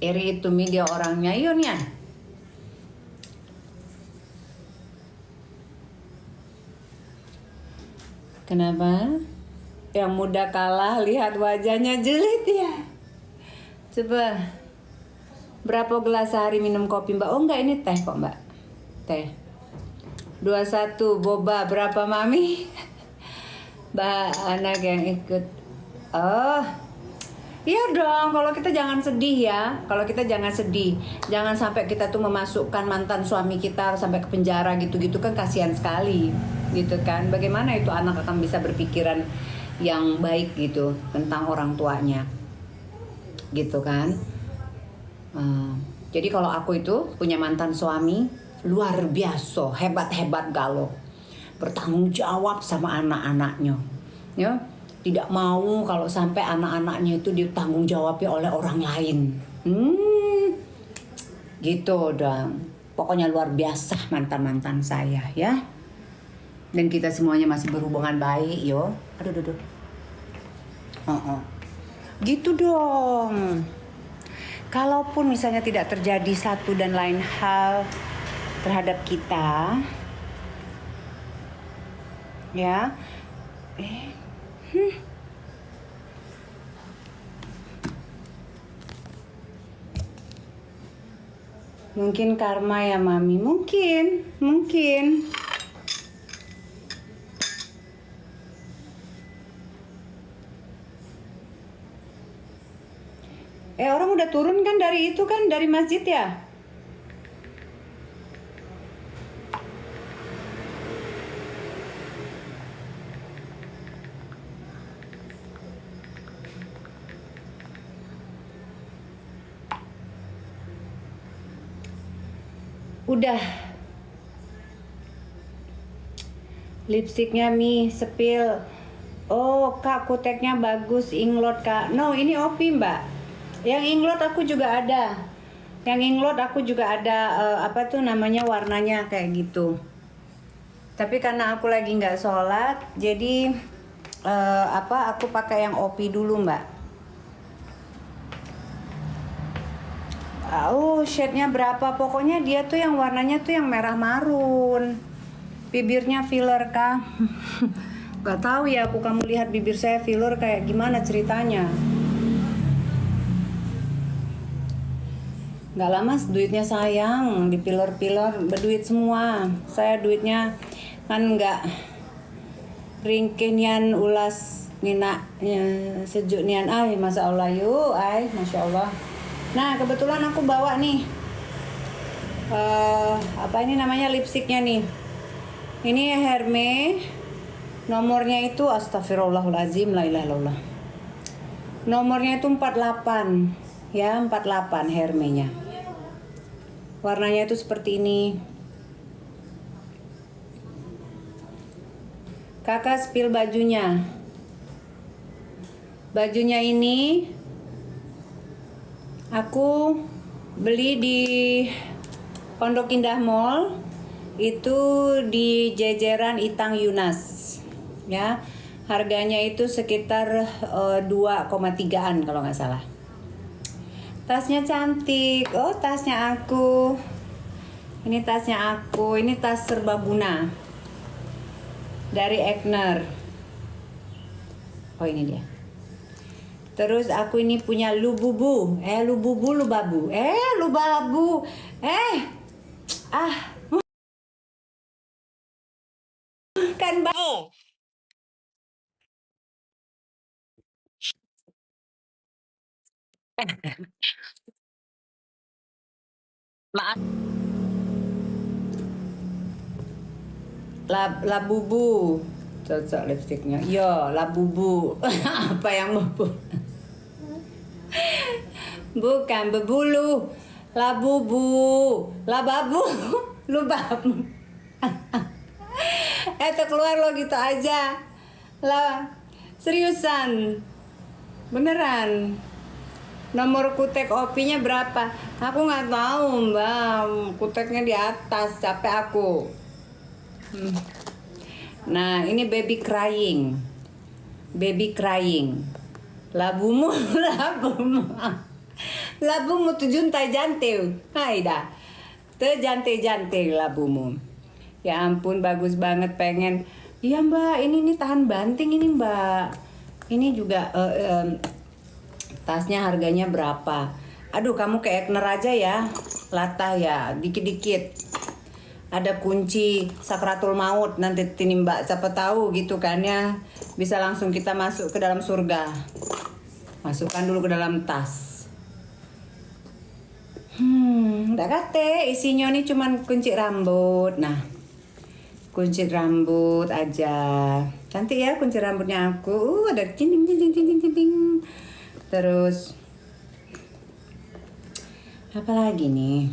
Iri itu dia orangnya, yun ya. Kenapa? Yang muda kalah, lihat wajahnya julid ya. Coba, berapa gelas sehari minum kopi mbak? Oh enggak, ini teh kok mbak. Teh 21, boba berapa mami? Mbak anak yang ikut. Oh iya dong, kalau kita jangan sedih ya. Kalau kita jangan sedih, jangan sampai kita tuh memasukkan mantan suami kita sampai ke penjara gitu-gitu, kan kasihan sekali gitu kan. Bagaimana itu anak akan bisa berpikiran yang baik gitu tentang orang tuanya gitu kan. Jadi kalau aku itu punya mantan suami luar biasa, hebat-hebat galau, bertanggung jawab sama anak-anaknya ya. Tidak mau kalau sampai anak-anaknya itu ditanggung jawabnya oleh orang lain. Gitu dong. Pokoknya luar biasa mantan-mantan saya ya. Dan kita semuanya masih berhubungan baik yo. Aduh. Gitu dong. Kalaupun misalnya tidak terjadi satu dan lain hal terhadap kita, ya, mungkin karma ya mami, mungkin. Orang udah turun kan dari itu kan, dari masjid ya? Udah. Lipstiknya Mi sepil. Oh kak, kuteknya bagus, inglot kak. No, ini Opi mbak. Yang inglot aku juga ada. Apa tuh namanya, warnanya kayak gitu. Tapi karena aku lagi nggak sholat, jadi aku pakai yang Opi dulu mbak. Shade-nya berapa? Pokoknya dia tuh yang warnanya tuh yang merah marun. Bibirnya filler kah? Gak tahu ya aku, kamu lihat bibir saya filler kayak gimana ceritanya? Gak lama duitnya sayang, di filler berduit semua. Saya duitnya kan nggak ringkih nian ulas nina sejuk nian masya Allah yuk masya Allah. Nah kebetulan aku bawa nih apa ini namanya, lipstiknya nih. Ini Hermes, nomornya itu astagfirullahaladzim, la ilaha illallah. Nomornya itu 48 ya, 48 Hermesnya. Warnanya itu seperti ini. Kakak spill bajunya. Bajunya ini aku beli di Pondok Indah Mall, itu di jajaran Itang Yunas ya. Harganya itu sekitar 2,3an kalau nggak salah. Tasnya cantik. Oh tasnya aku. Ini tasnya aku. Ini tas serbaguna dari Ekner. Oh ini dia. Terus aku ini punya Lububu. Lubabu. Maaf. Labubu. Cocok lipstiknya. Yo, labubu. Apa yang bebu? Bukan berbulu. Labubu. Lababu. Lubabu. Keluar lo gitu aja. Lah, seriusan. Beneran. Nomor kutek OP-nya berapa? Aku nggak tahu, Mbak. Kuteknya di atas, capek aku. Nah, ini baby crying. Baby crying. Labumu, labumu. Labumu tuh juntai-jantai. Hai dah. Tuh jantai-jantai labumu. Ya ampun, bagus banget, pengen. Iya, Mbak, ini nih tahan banting ini, Mbak. Ini juga tasnya harganya berapa? Aduh, kamu ke Ekner aja ya. Latah ya, dikit-dikit. Ada kunci sakratul maut nanti tini Mbak, siapa tahu gitu kan ya. Bisa langsung kita masuk ke dalam surga. Masukkan dulu ke dalam tas. Nggak kate, isinya nih cuman kunci rambut. Nah, kunci rambut aja. Cantik ya kunci rambutnya aku. Ada cinding cinding cinding cinding. Terus apa lagi nih?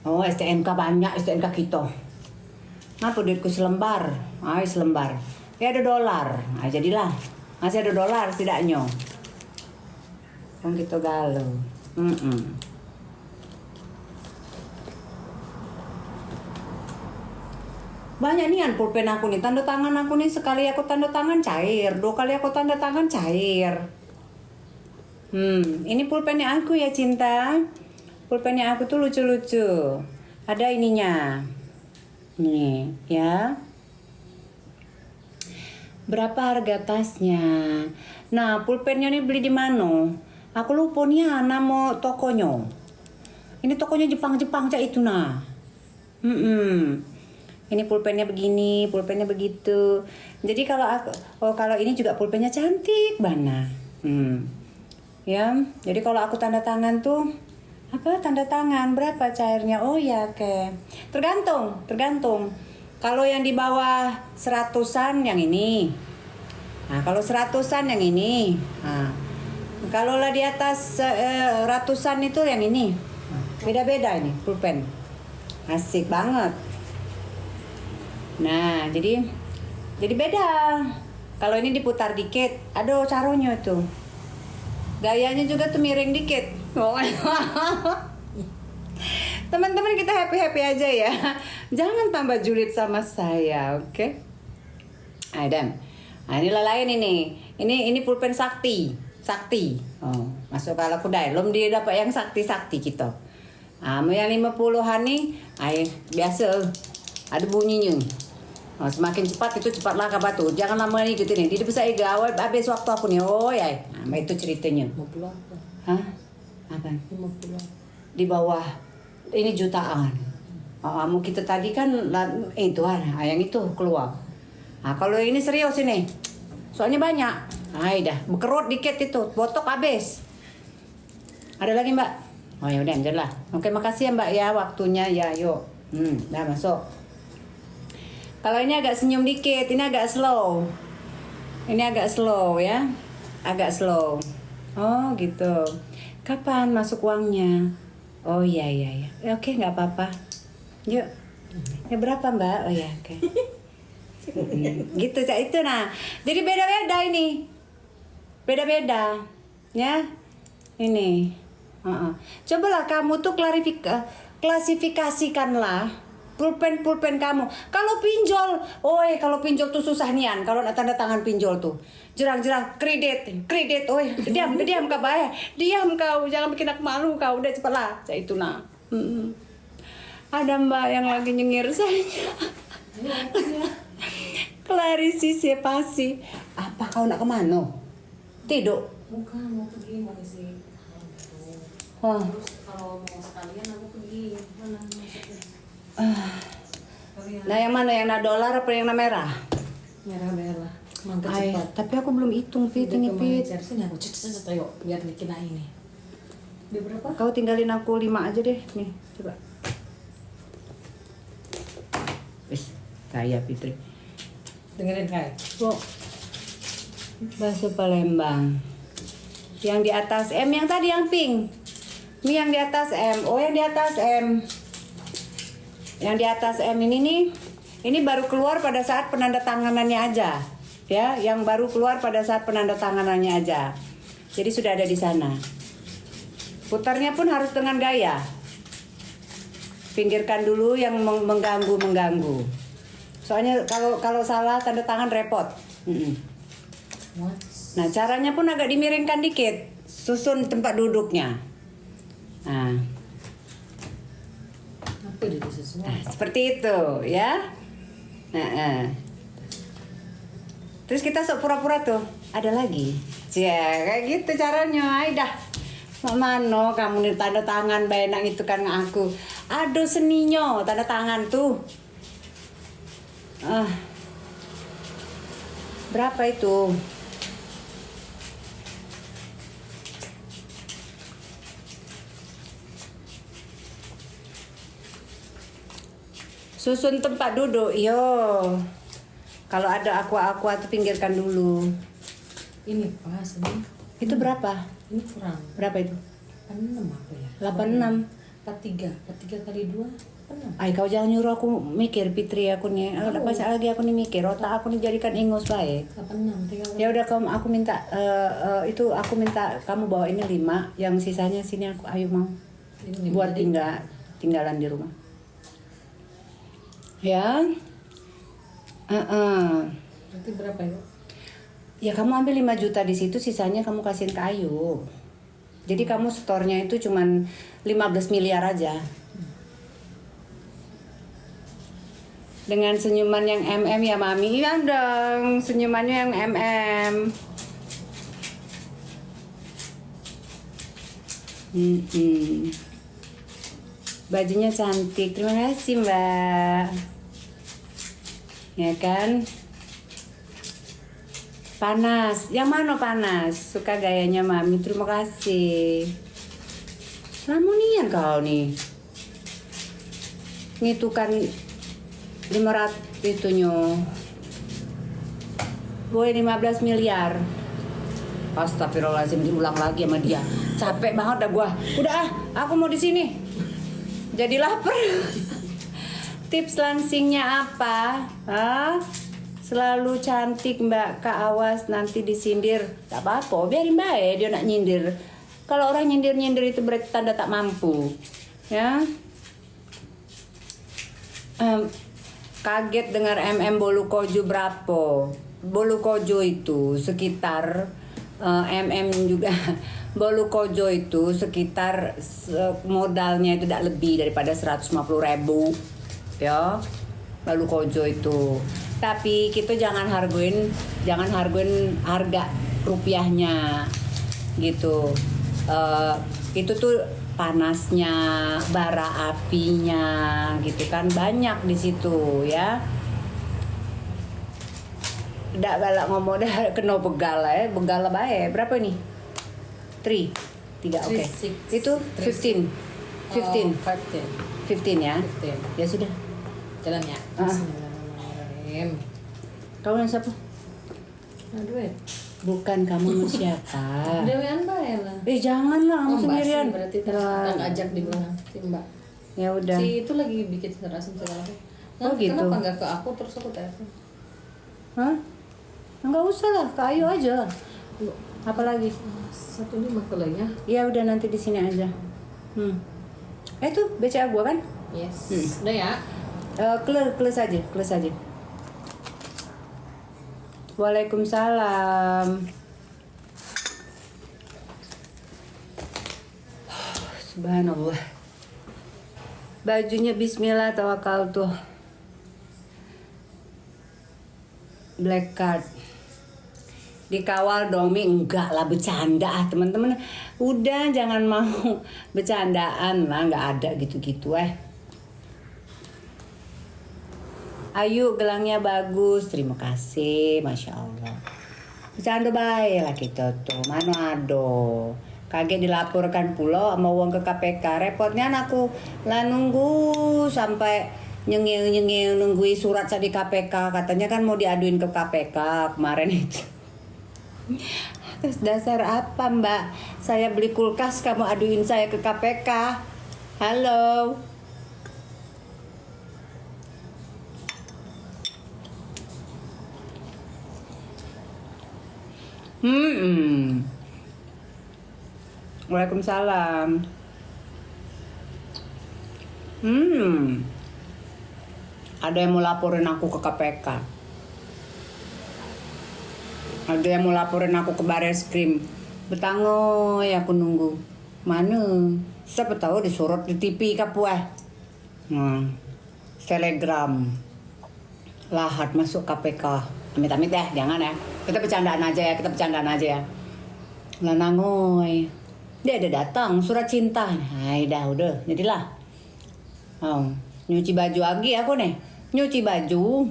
Oh, STNK banyak, STNK kita. Ngapa duitku selembar? Ah, selembar. Ya ada dolar. Ah, jadilah. Masih ada dolar setidaknya. Kan kita galau. Banyak nih pulpen aku nih, tanda tangan aku nih, sekali aku tanda tangan cair, 2 kali aku tanda tangan cair. Ini pulpennya aku ya cinta. Pulpennya aku tuh lucu-lucu. Ada ininya. Nih, ya. Berapa harga tasnya? Nah, pulpennya nih beli di mana? Aku lupa nih nama tokonya. Ini tokonya Jepang-Jepang cak itu nah. Ini pulpennya begini, pulpennya begitu. Jadi kalau kalau ini juga pulpennya cantik banget. Ya, jadi kalau aku tanda tangan tuh apa tanda tangan berapa cairnya? Oh ya, oke. Tergantung. Kalau yang di bawah 100-an yang ini. Nah, kalau 100-an yang ini. Nah, kalau lah di atas ratusan itu yang ini. Beda-beda ini pulpen. Asik banget. Nah, jadi beda. Kalau ini diputar dikit, aduh caranya tuh. Gayanya juga tuh miring dikit. Teman-teman kita happy-happy aja ya. Jangan tambah julid sama saya, oke? Adam. Nah, inilah lain ini. Ini pulpen sakti. Oh, masuk kalau kudai. Belum dia dapat yang sakti kita. Yang 50-an nih, biasa ada bunyinya. Oh, semakin cepat itu cepatlah kabar tuh. Jangan lama nih gitu nih. Dia bisa gawat habis waktu aku nih. Oh ya. Nah, itu ceritanya. 50 apa? Hah? Apa? 50. Di bawah ini jutaan. Kamu kita tadi kan itu yang itu keluar. Nah, kalau ini serius ini. Soalnya banyak. Dah, bekerut dikit itu. Botok habis. Ada lagi, Mbak? Oh ya udah, lah. Oke, makasih ya, Mbak ya waktunya ya. Yuk. Dah masuk. Kalau ini agak senyum dikit, ini agak slow. Ini agak slow ya. Agak slow. Oh gitu. Kapan masuk uangnya? Oh iya. Oke, nggak apa-apa. Yuk. Ya berapa Mbak? Oh ya oke. Gitu Cak itu nah. Jadi beda-beda ini. Beda-beda. Ya. Ini. Cobalah kamu tuh klasifikasikanlah pulpen kamu. Kalau pinjol, kalau pinjol tuh susah nian. Kalau nak tanda tangan pinjol tuh, jerang-jerang kredit, diam kau bayar, diam kau, jangan bikin aku malu kau, udah cepatlah, saya itu nah. Ada Mbak yang lagi nyengir saya. Klarifikasi. Apa kau nak kemana? Tidur. Bukan, mau pergi, mau isi. Wah. Terus kalau mau sekalian aku pergi. Mana maksudnya? Nah yang mana? Yang na dolar apa yang na merah? Merah. Mangga Ay, cepat. tapi aku belum hitung Pit ini Pit. Sini aku cet ayo biar dikira ini. Dia berapa? Kau tinggalin aku 5 aja deh nih, coba. Wis, kaya Fitri. Dengerin Kai. Bakso Palembang. Yang di atas M, yang tadi yang pink. Ini yang di atas M. Oh, yang di atas M. Yang di atas M ini baru keluar pada saat penandatanganannya aja. Ya, yang baru keluar pada saat penandatanganannya aja. Jadi sudah ada di sana. Putarnya pun harus dengan gaya. Pinggirkan dulu yang mengganggu. Soalnya kalau salah tanda tangan repot. What? Nah, caranya pun agak dimiringkan dikit. Susun tempat duduknya. Nah, Apa dia sesuatu? seperti itu ya. Terus kita sok pura-pura tuh. Ada lagi. Cia, kayak gitu caranya. Aidah. Mano kamu nih tanda tangan benak itu kan aku. Aduh seninyo tanda tangan tuh. Berapa itu? Susun tempat duduk, yo. Kalau ada aqua tuh pinggirkan dulu. Ini pas ini. Itu berapa? Ini kurang. Berapa itu? 86 apa ya? 86. 43 kali 2 6. Ay, kau jangan nyuruh aku mikir Fitri aku nih. Ada pas lagi aku nih mikir, otak aku nih jadikan ingus baik. 86 Ya udah kamu aku minta itu aku minta kamu bawa ini 5, yang sisanya sini aku ayo mau. Ini Buat jadi tinggalan di rumah. Ya. berarti berapa ya? Ya kamu ambil 5 juta di situ, sisanya kamu kasihin ke Ayu. Jadi kamu store-nya itu cuman 15 miliar aja. Dengan senyuman yang MM ya Mami. Iya dong, senyumannya yang MM. Bajunya cantik, terima kasih Mbak. Ya kan? Panas, yang mana panas? Suka gayanya Mami, terima kasih. Lamunian kau nih. Ngitukan 500 itunya. Boy 15 miliar. Astagfirullahaladzim, diulang lagi sama dia. Capek banget dah gua. Udah aku mau di sini. Jadi lapar. Tips lansingnya apa? Selalu cantik Mbak, Kak, awas nanti disindir. Tak apa-apa, biarin baik dia nak nyindir. Kalau orang nyindir itu berarti tanda tak mampu. Ya. Kaget dengar Bolu Kojo berapa? Bolu Kojo itu sekitar juga Bolu Kojo itu sekitar modalnya itu tidak lebih daripada 150.000 ya. Bolu Kojo itu. Tapi kita jangan hargain harga rupiahnya gitu. Itu tuh panasnya, bara apinya gitu kan banyak di situ ya. Ndak galak ngomong dah kena begal bae. Berapa nih? 3 oke. Itu 15 ya. 15. Ya sudah. Jalan ya. Bismillahirrahmanirrahim. Kau yang siapa? Aduh. Bukan kamu siapa? Dewean bae lah. Janganlah kamu sendirian. Berarti kita ajak di belakang si Mbak. Ya udah. Si itu lagi bikin serasem segala. Oh, gitu. Kenapa enggak ke aku terus aku telepon? Hah? Enggak usah lah, ke Ayu aja. Apalagi? 15 kelenya. Ya udah nanti di sini aja. Tuh BCA gua kan? Yes. Udah ya. Close aja. Waalaikumsalam. Subhanallah. Bajunya Bismillah tawakal tuh. Black card. Dikawal dong Mi, enggak lah bercanda teman-teman. Udah jangan mau bercandaan lah, nggak ada gitu-gitu Ayu gelangnya bagus, terima kasih, masya Allah. Bercanda baik lah kita tuh, mana ado. Kaget dilaporkan pula sama uang ke KPK. Repotnya anakku lah nunggu sampai nyengil nunggui surat di KPK. Katanya kan mau diaduin ke KPK kemarin itu. Terus dasar apa mbak? Saya beli kulkas kamu aduin saya ke KPK. Halo. Waalaikumsalam. Ada yang mau laporin aku ke KPK. Ada yang mau laporin aku ke Bareskrim. Betangoy aku nunggu. Mana? Siapa tahu disorot di TV kapuah. Telegram. Lahat masuk KPK. Amit-amit ya, jangan ya. Kita bercandaan aja ya. Lanangoy. Dia ada datang surat cinta. Hai dah udah, jadilah. Nyuci baju lagi aku nih. Nyuci baju.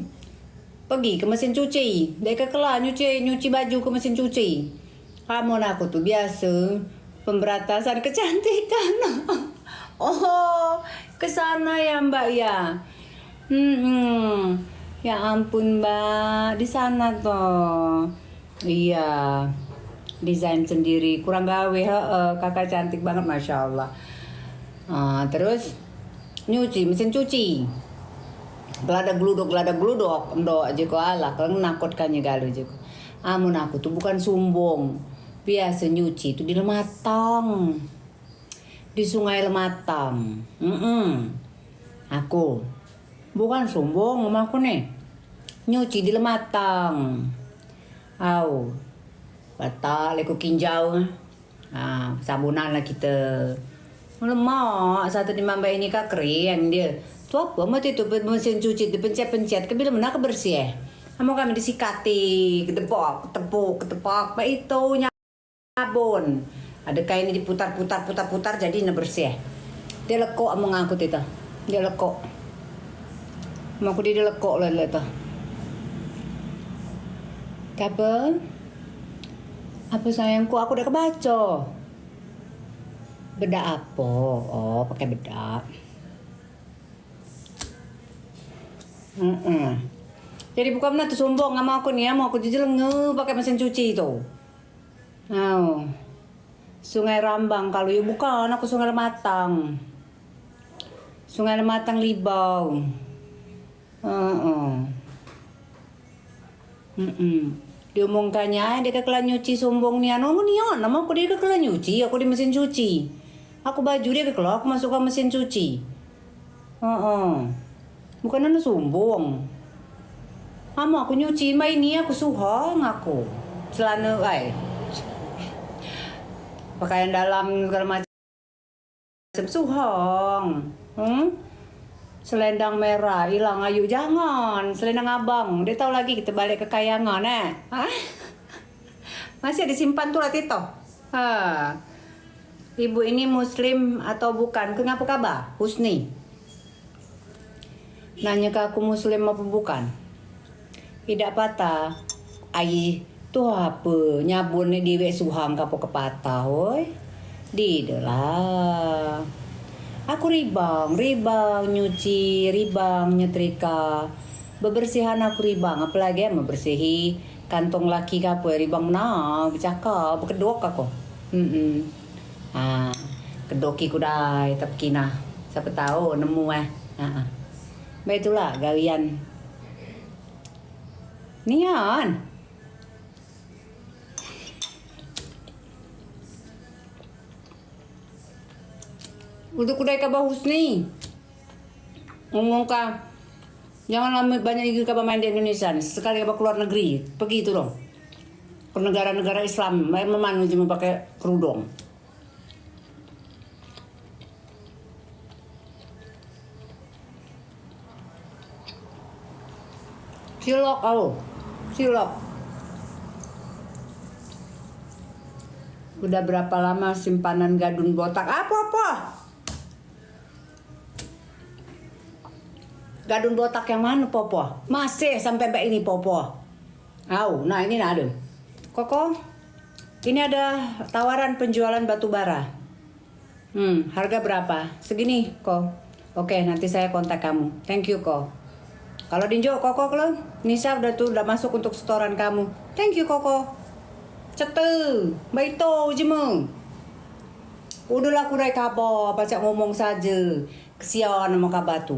Pergi ke mesin cuci. Dia kelar nyuci baju ke mesin cuci. Kamu aku tuh biasa pemberantasan kecantikan. Oh, kesana ya Mbak ya. Ya ampun Mbak, di sana toh. Iya. Desain sendiri, kurang gawe, kakak cantik banget masya Allah. Terus nyuci, mesin cuci. Geladak gludok, endo aja ko ala, kalau nakutkannya galu aja ko. Amun aku tuh bukan sombong, biasa nyuci itu di Lematang, di Sungai Lematang. Aku bukan sombong, sama aku nih nyuci di Lematang. Batal aku kinjau. Sabunan lah kita. Lemak satu di mamba ini kak kering dia. Tu apa mati tu mesin cuci dipencet-pencet ke bila mana ke bersih. Amo kami disikati, ketepok. Pak itu nyabun. Ada kain ini diputar jadi na bersih. Dia lekok amo ngangkut itu. Dia lekok. Mau aku dia lekok lah itu. Apa sayangku, aku udah kebaca. Bedak apa? Oh, pakai bedak. Jadi bukan benar tuh sombong sama aku nih ya, mau aku jujur pakai mesin cuci itu. Sungai Rambang kalau ya bukan, aku Sungai Lematang. Sungai Lematang Libau. Diomongkannya dia kekelan nyuci sombong nih anu nih nama aku dia kekelan nyuci, aku di mesin cuci. Aku baju dia kekelan aku masuk ke mesin cuci. Bukan anu sombong. Aku nyuci mah ini aku suhong aku. Celana pakaian dalam segala macam suhong. Selendang merah hilang ayu jangan selendang abang dia tahu lagi kita balik ke kayangan masih disimpan tuh itu. Ibu ini muslim atau bukan, kenapa kabar Husni nanya ke aku muslim apa bukan, tidak patah ai tuh apa nyabun di suhang kapo kepatah woi di delah. Aku ribang nyuci, ribang nyetrika. Bebersihan aku ribang, apalagi ya membersihi kantong laki kapo ribang mana bercakap, berkedok aku. Kedoki kudai tapi kina. Siapa tahu nemu Itulah gawian. Nian. Udah kudai kabah Husni. Ngomong ka. Jangan lama banyak ikut kabah main di Indonesia nih. Sekali kabah keluar negeri, pergi itu dong. Ke negara-negara Islam, memang cuma pakai kerudung. Silok kau. Silok. Udah berapa lama simpanan gadun botak? Apa? Gadun botak yang mana Popo? Masih sampai mbak ini Popo. Nah ini ada. Koko, ini ada tawaran penjualan batu bara. Harga berapa? Segini kok. Oke, nanti saya kontak kamu. Thank you kok. Kalau Dinjo, Koko lo, Nisa udah masuk untuk setoran kamu. Thank you Koko. Cetu, baito jemeng. Udahlah kurai kabo, pacak ngomong saja. Kesian sama kabatu,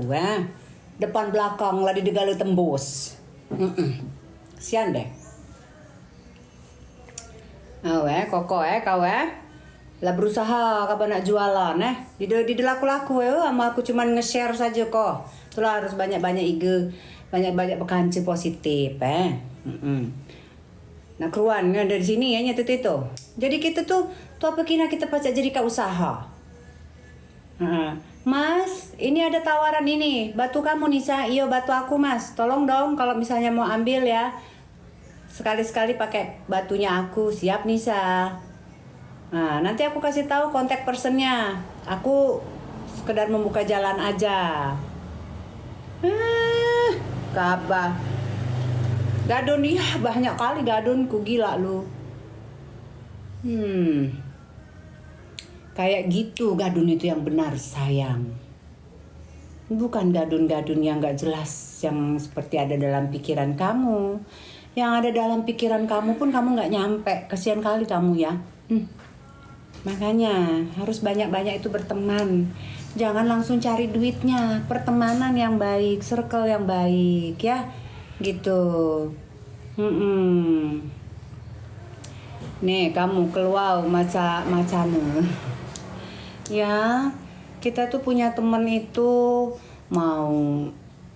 depan belakang lah didegalu tembus. Kesian deh. Koko kau lah berusaha kapan nak jualan di laku-laku sama aku cuman nge-share saja kok. Itulah harus banyak-banyak banyak-banyak bekanci positif Nah keruan dari sini ya nyata itu. Jadi kita tuh apa kita pacak jadi ka usaha. Mas, ini ada tawaran ini. Batu kamu Nisa, iyo batu aku Mas. Tolong dong kalau misalnya mau ambil ya. Sekali-sekali pakai batunya aku. Siap Nisa. Nah, nanti aku kasih tahu kontak personnya. Aku sekedar membuka jalan aja. Kabah. Gadun banyak kali gadunku gila lu. Kayak gitu gadun itu yang benar sayang. Bukan gadun-gadun yang gak jelas yang seperti ada dalam pikiran kamu. Yang ada dalam pikiran kamu pun kamu gak nyampe. Kasihan kali kamu ya. Makanya harus banyak-banyak itu berteman. Jangan langsung cari duitnya. Pertemanan yang baik, circle yang baik ya. Gitu. Nih kamu keluar macam ya, kita tuh punya temen itu mau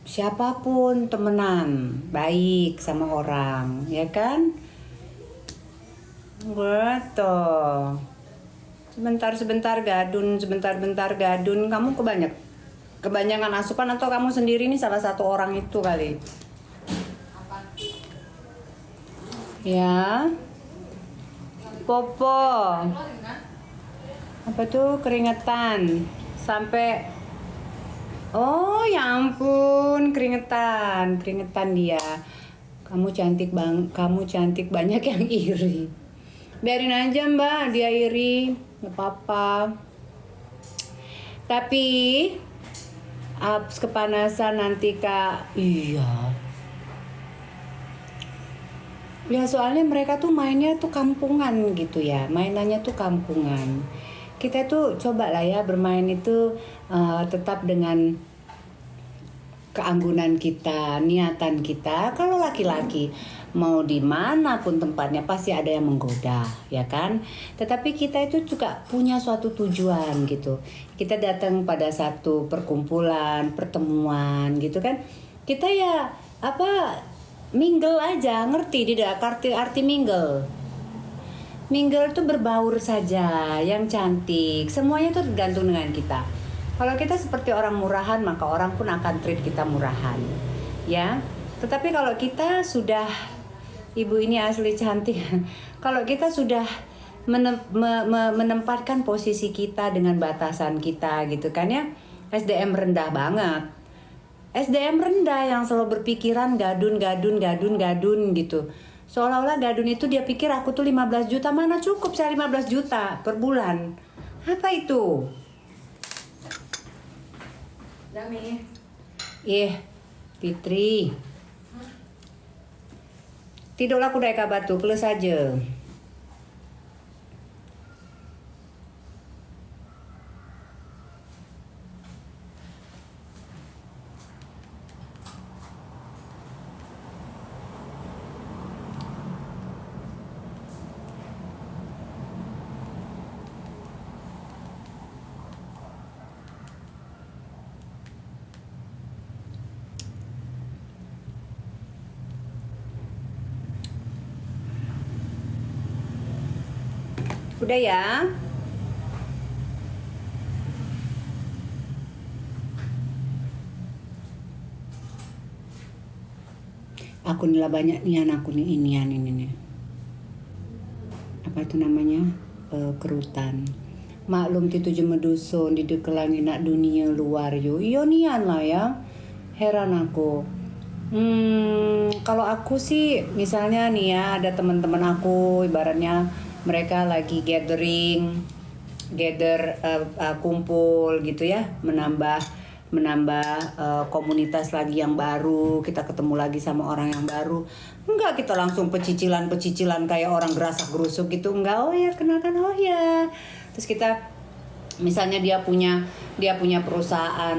siapapun temenan baik sama orang, ya kan? Gitu. Sebentar gadun, kamu kebanyakan asupan atau kamu sendiri nih salah satu orang itu kali? Ya, Popo. Apa tuh keringetan sampai oh ya ampun keringetan dia. Kamu cantik banyak yang iri. Biarin aja Mbak dia iri, nggak apa-apa. Tapi abis kepanasan nanti Kak. Iya. Ya soalnya mereka tuh mainnya tuh kampungan gitu ya. Mainannya tuh kampungan. Kita tuh coba lah ya bermain itu tetap dengan keanggunan kita, niatan kita. Kalau laki-laki mau dimanapun tempatnya pasti ada yang menggoda, ya kan? Tetapi kita itu juga punya suatu tujuan gitu. Kita datang pada satu perkumpulan, pertemuan gitu kan? Kita ya mingle aja, ngerti tidak arti mingle? Mingle tuh berbaur saja, yang cantik. Semuanya tuh tergantung dengan kita. Kalau kita seperti orang murahan, maka orang pun akan treat kita murahan. Ya. Tetapi kalau kita sudah, ibu ini asli cantik. Kalau kita sudah menempatkan posisi kita dengan batasan kita gitu kan ya. SDM rendah banget. SDM rendah yang selalu berpikiran gadun gitu. Seolah-olah gadun itu dia pikir aku tuh 15 juta, mana cukup saya 15 juta per bulan. Apa itu? Dami. Fitri. Tidurlah aku dari kabatu, keluar saja. Udah ya. Aku nila banyak nian aku nih ini nih. Apa itu namanya? Kerutan. Maklum ti tujuh medusun di dekelangi nak dunia luar yo. Iyo nian lah ya. Heran aku. Kalau aku sih misalnya nih ya, ada teman-teman aku ibaratnya mereka lagi kumpul gitu ya, menambah komunitas lagi yang baru, kita ketemu lagi sama orang yang baru. Enggak kita langsung pecicilan kayak orang gerasak gerusuk gitu, enggak. Oh ya, kenalkan, oh ya. Terus kita misalnya dia punya perusahaan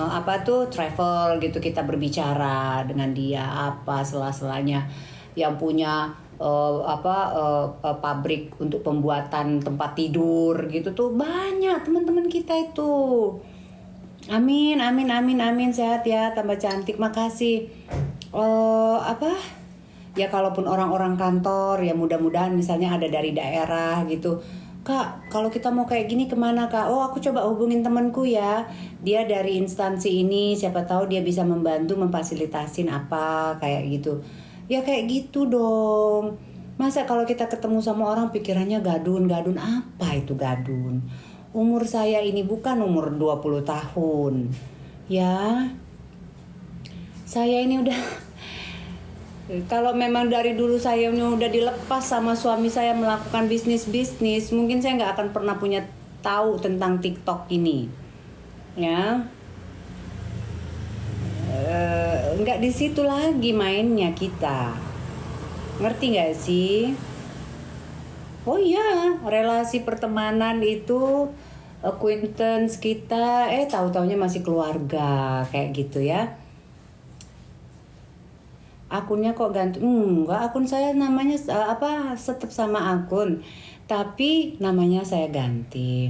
apa tuh travel gitu, kita berbicara dengan dia apa sela-selanya. Yang punya pabrik untuk pembuatan tempat tidur gitu tuh banyak teman-teman kita itu. Amin, amin, amin, amin, sehat ya, tambah cantik, makasih. Ya kalaupun orang-orang kantor ya mudah-mudahan misalnya ada dari daerah gitu. Kak, kalau kita mau kayak gini kemana kak? Oh, aku coba hubungin temanku ya. Dia dari instansi ini, siapa tahu dia bisa membantu memfasilitasin apa kayak gitu. Ya kayak gitu dong. Masa kalau kita ketemu sama orang pikirannya gadun, apa itu gadun? Umur saya ini bukan umur 20 tahun. Ya. Saya ini udah kalau memang dari dulu saya udah dilepas sama suami saya melakukan bisnis, mungkin saya nggak akan pernah punya tahu tentang TikTok ini. Ya. Nggak di situ lagi mainnya kita. Ngerti nggak sih? Oh iya, relasi pertemanan itu acquaintance kita, tahu-taunya masih keluarga kayak gitu ya. Akunnya kok ganti? Enggak, akun saya namanya tetap sama akun, tapi namanya saya ganti.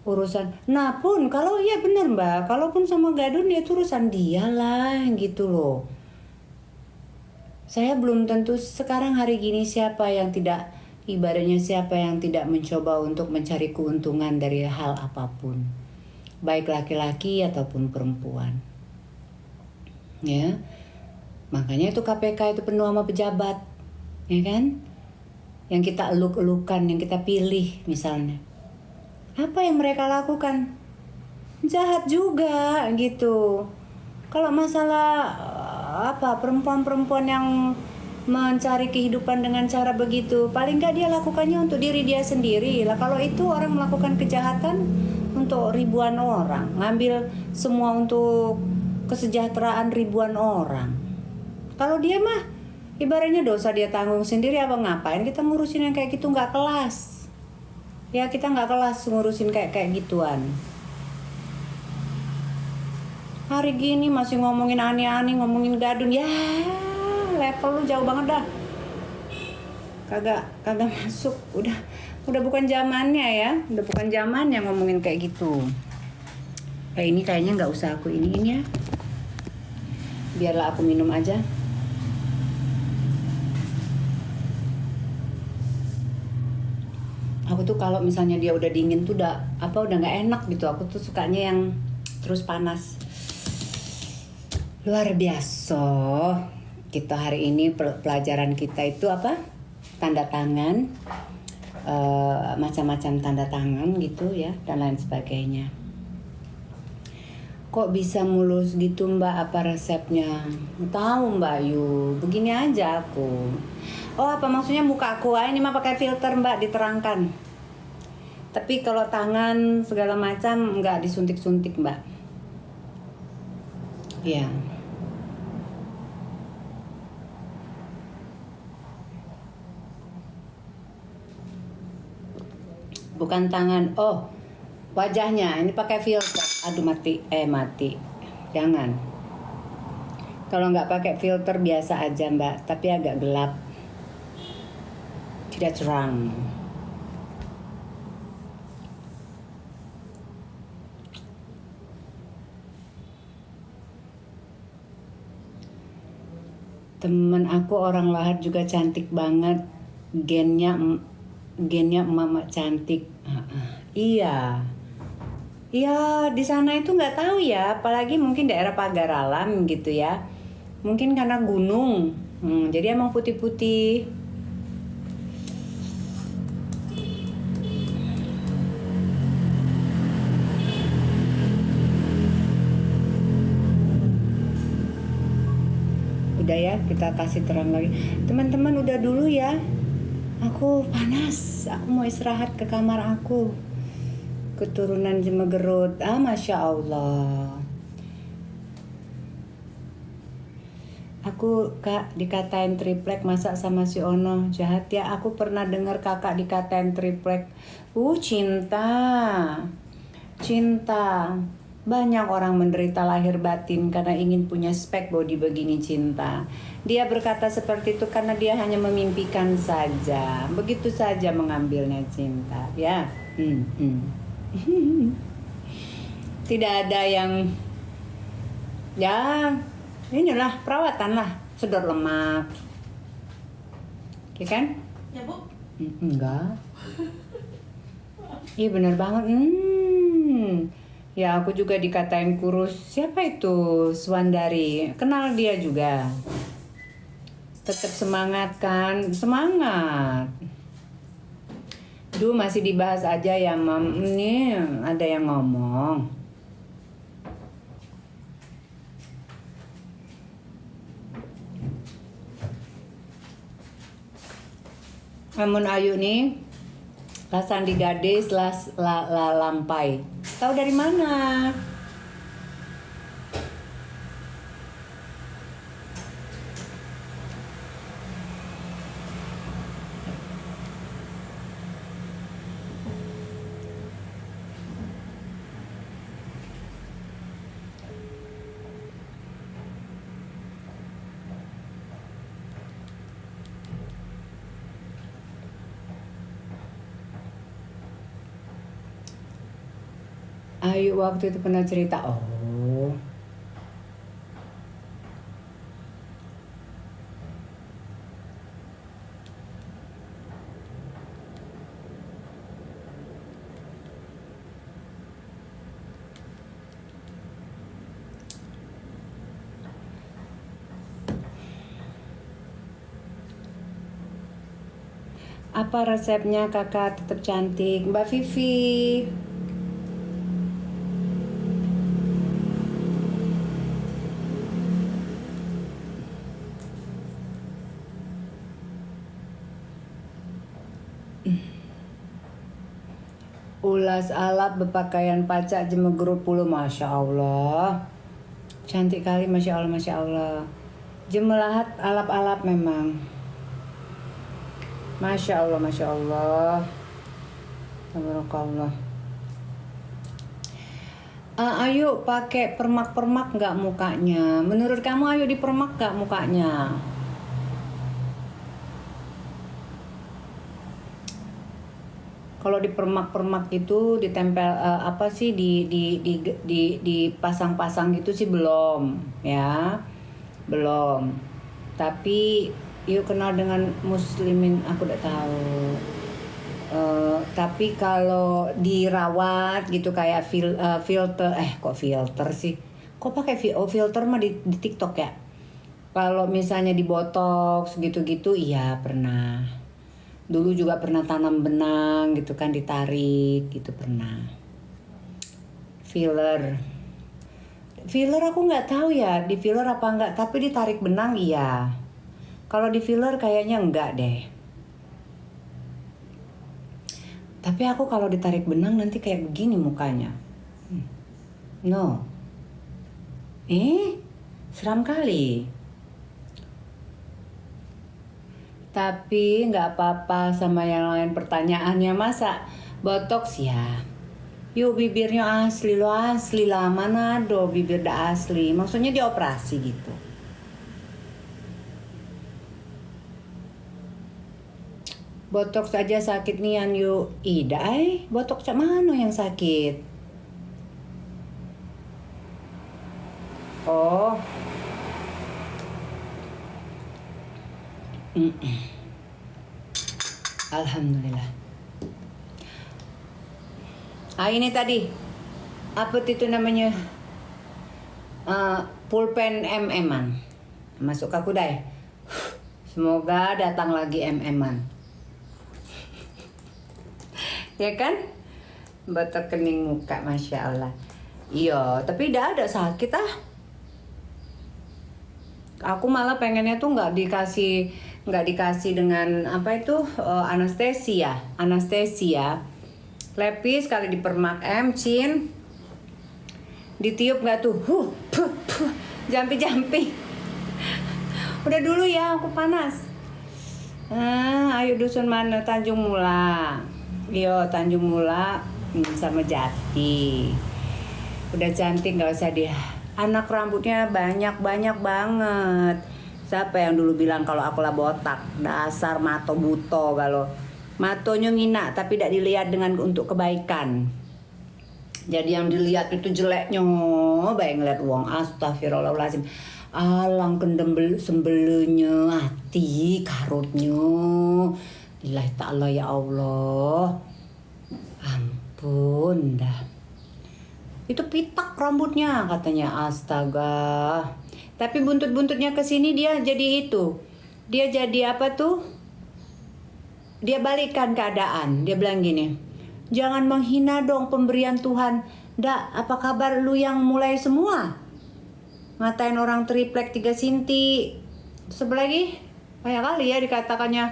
Urusan, nah pun kalau ya benar mbak, kalaupun sama gadun ya itu urusan dia lah gitu loh. Saya belum tentu sekarang hari gini siapa yang tidak mencoba untuk mencari keuntungan dari hal apapun, baik laki-laki ataupun perempuan. Ya, makanya itu KPK itu penuh sama pejabat, ya kan? Yang kita eluk-elukan, yang kita pilih misalnya. Apa yang mereka lakukan? Jahat juga gitu. Kalau masalah perempuan-perempuan yang mencari kehidupan dengan cara begitu, paling nggak dia lakukannya untuk diri dia sendiri lah. Kalau itu orang melakukan kejahatan untuk ribuan orang, ngambil semua untuk kesejahteraan ribuan orang. Kalau dia mah ibaratnya dosa dia tanggung sendiri, apa ngapain kita ngurusin yang kayak gitu, nggak kelas. Ya kita nggak kelas ngurusin kayak gituan. Hari gini masih ngomongin aneh-aneh, ngomongin gadun, ya level lu jauh banget dah. Kagak masuk, udah bukan zamannya ya, udah bukan zamannya ngomongin kayak gitu. Ini kayaknya nggak usah aku iniin ya, biarlah aku minum aja. Aku tuh kalau misalnya dia udah dingin tuh udah nggak enak gitu. Aku tuh sukanya yang terus panas. Luar biasa. Kita hari ini pelajaran kita itu apa? Tanda tangan, macam-macam tanda tangan gitu ya, dan lain sebagainya. Kok bisa mulus gitu mbak? Apa resepnya? Tahu mbak Yu, begini aja aku. Oh apa maksudnya muka aku? Ini mah pakai filter mbak, diterangkan. Tapi kalau tangan segala macam nggak disuntik-suntik mbak. Ya. Bukan tangan. Oh, wajahnya ini pakai filter. Aduh mati. Jangan. Kalau nggak pakai filter biasa aja mbak, tapi agak gelap. Tidak terang. Temen aku orang Lahat juga cantik banget. Gennya emak cantik. Iya. Iya, di sana itu nggak tahu ya, apalagi mungkin daerah pagar alam gitu ya. Mungkin karena gunung. Jadi emang putih-putih. Udah ya, kita kasih terang lagi. Teman-teman udah dulu ya. Aku panas. Aku mau istirahat ke kamar aku. Keturunan Jemegerut. Masya Allah. Aku kak dikatain triplek masak sama si Ono. Jahat ya. Aku pernah dengar kakak dikatain triplek. Cinta. Banyak orang menderita lahir batin karena ingin punya spek body begini Cinta. Dia berkata seperti itu karena dia hanya memimpikan saja. Begitu saja mengambilnya Cinta. Ya. Tidak ada yang ya inilah perawatan lah, sedot lemak. Ya kan? Ya Bu. Enggak. Iya benar banget. Ya aku juga dikatain kurus. Siapa itu? Suandari. Kenal dia juga. Tetap semangat kan? Semangat. Duh masih dibahas aja ya Mam. Ini ada yang ngomong. Amun Ayu nih Lasan di Gadis lampai. Tahu dari mana? Ayu waktu itu pernah cerita. Oh. Apa resepnya kakak tetap cantik? Mbak Vivi. Ulas alap berpakaian pacak Jemegerut puluh. Masya Allah. Cantik kali Masya Allah, Masya Allah. Jemelahat alap-alap memang. Masya Allah, Masya Allah. Tabarakallah. Ayu pakai permak-permak nggak mukanya? Menurut kamu Ayu dipermak nggak mukanya? Kalau dipermak-permak itu ditempel apa sih dipasang-pasang gitu sih belum ya, belum. Tapi yuk kenal dengan muslimin aku udah tahu. Tapi kalau dirawat gitu kayak filter kok filter sih? Kok pakai filter mah di TikTok ya? Kalau misalnya di botox gitu-gitu iya pernah. Dulu juga pernah tanam benang gitu kan ditarik gitu pernah. Filler aku nggak tahu ya di filler apa enggak, tapi ditarik benang iya. Kalau di filler kayaknya enggak deh. Tapi aku kalau ditarik benang nanti kayak begini mukanya. No. Seram kali. Tapi nggak apa-apa sama yang lain pertanyaannya masa botox ya. Yuk bibirnya asli lo asli lah, mana do bibir dah asli. Maksudnya dioperasi gitu. Botox aja sakit nian yuk. Ida botox cak mana yang sakit? Oh. Alhamdulillah. Ini tadi apa itu namanya pulpen MM-an masuk ke kudai. Semoga datang lagi MM-an. Ya kan? Botok kening muka Masya Allah. Iya, tapi tidak ada sakit Aku malah pengennya tuh nggak dikasih dengan apa itu anestesia. Lepis kali dipermak cin. Ditiup nggak tuh? Jampi. Udah dulu ya, aku panas. Ayo dusun mana? Tanjung Mula. Yo Tanjung Mula sama Jati. Udah cantik, nggak usah dia. Anak rambutnya banyak banget. Siapa yang dulu bilang kalau aku lah botak? Dasar mato buto kalau. Matonya ngina tapi tidak dilihat dengan untuk kebaikan. Jadi yang dilihat itu jeleknya, baik ngeliat uang. Astagfirullahaladzim. Alang kendem sembelenya hati karutnya. Lillahi ta'ala ya Allah. Ampun dah. Itu pitak rambutnya katanya, astaga. Tapi buntut-buntutnya kesini dia jadi itu. Dia jadi apa tuh? Dia balikan keadaan. Dia bilang gini, jangan menghina dong pemberian Tuhan. Dak, apa kabar lu yang mulai semua? Ngatain orang triplek 3 sinti. Terus apa lagi? Banyak kali ya dikatakannya.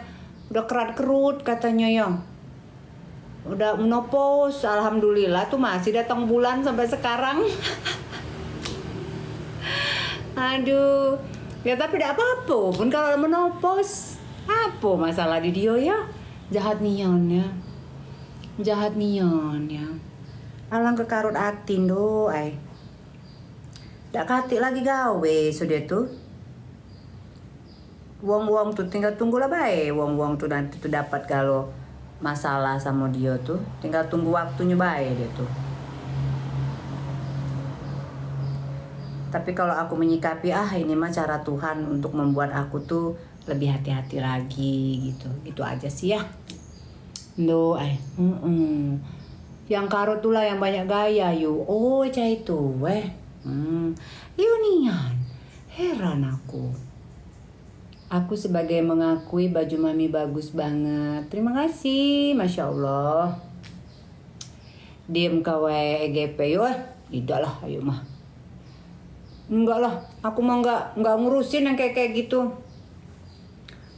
Udah kerat-kerut katanya ya. Udah menopause, alhamdulillah tuh masih datang bulan sampai sekarang. Aduh, ya tapi tidak apa-apa pun kalau menopause. Apa masalah di dia ya? Jahat niannya. Alang kekarut atin do ay. Dak kati lagi gawe sudah tuh. Wong tuh tinggal tunggulah bae. Wong tuh nanti tuh dapat kalau masalah sama dia tuh. Tinggal tunggu waktunya bae dia tuh. Tapi kalau aku menyikapi ini mah cara Tuhan untuk membuat aku tuh lebih hati-hati lagi gitu. Gitu aja sih ya. No, Yang karut tuh lah yang banyak gaya yuk. Oh, cah itu weh. Nian. Heran aku. Aku sebagai mengakui baju mami bagus banget. Terima kasih, Masya Allah. Diem kawe EGP yuk. Tidak lah, ayo mah. Enggak lah, aku mah enggak ngurusin yang kayak gitu.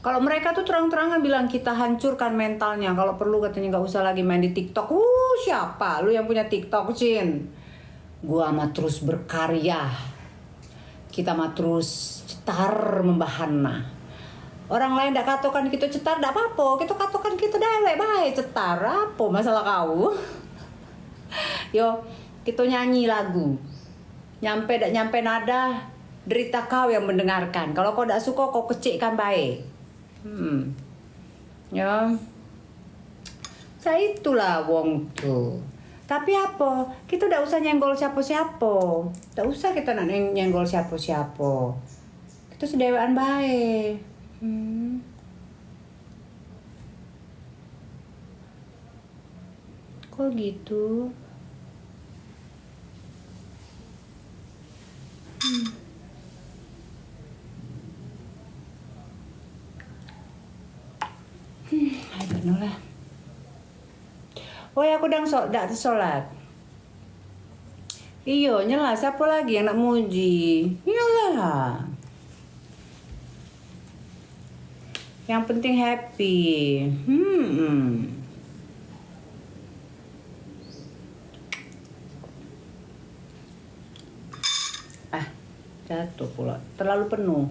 Kalau mereka tuh terang-terangan bilang kita hancurkan mentalnya. Kalau perlu katanya nggak usah lagi main di TikTok. Siapa? Lu yang punya TikTok, Cin? Gua mah terus berkarya. Kita mah terus cetar membahana. Orang lain ndak katokan kita cetar, ndak apa-apa. Kita katokan kita dewek baik cetar. Apa masalah kau? Yo, kita nyanyi lagu. Nyampe nada, derita kau yang mendengarkan. Kalau kau ndak suka, kau kecikkan baik. Ya, saya itulah wong tuh. Tapi apa? Kita tidak usah nyenggol siapa-siapa. Tidak usah kita nak nyenggol siapa-siapa. Kita sedewan baik. Kok gitu? I don't know lah. Oh ya aku dak sholat. Iyo nyala siapa lagi yang nak muji? Iyalah. Yang penting happy. Jatuh pula. Terlalu penuh.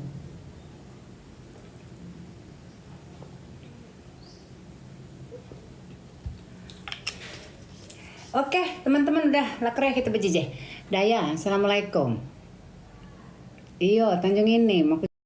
Oke, teman-teman udah lakreh kita bejijeh. Daya, assalamualaikum. Iyo, Tanjung ini mau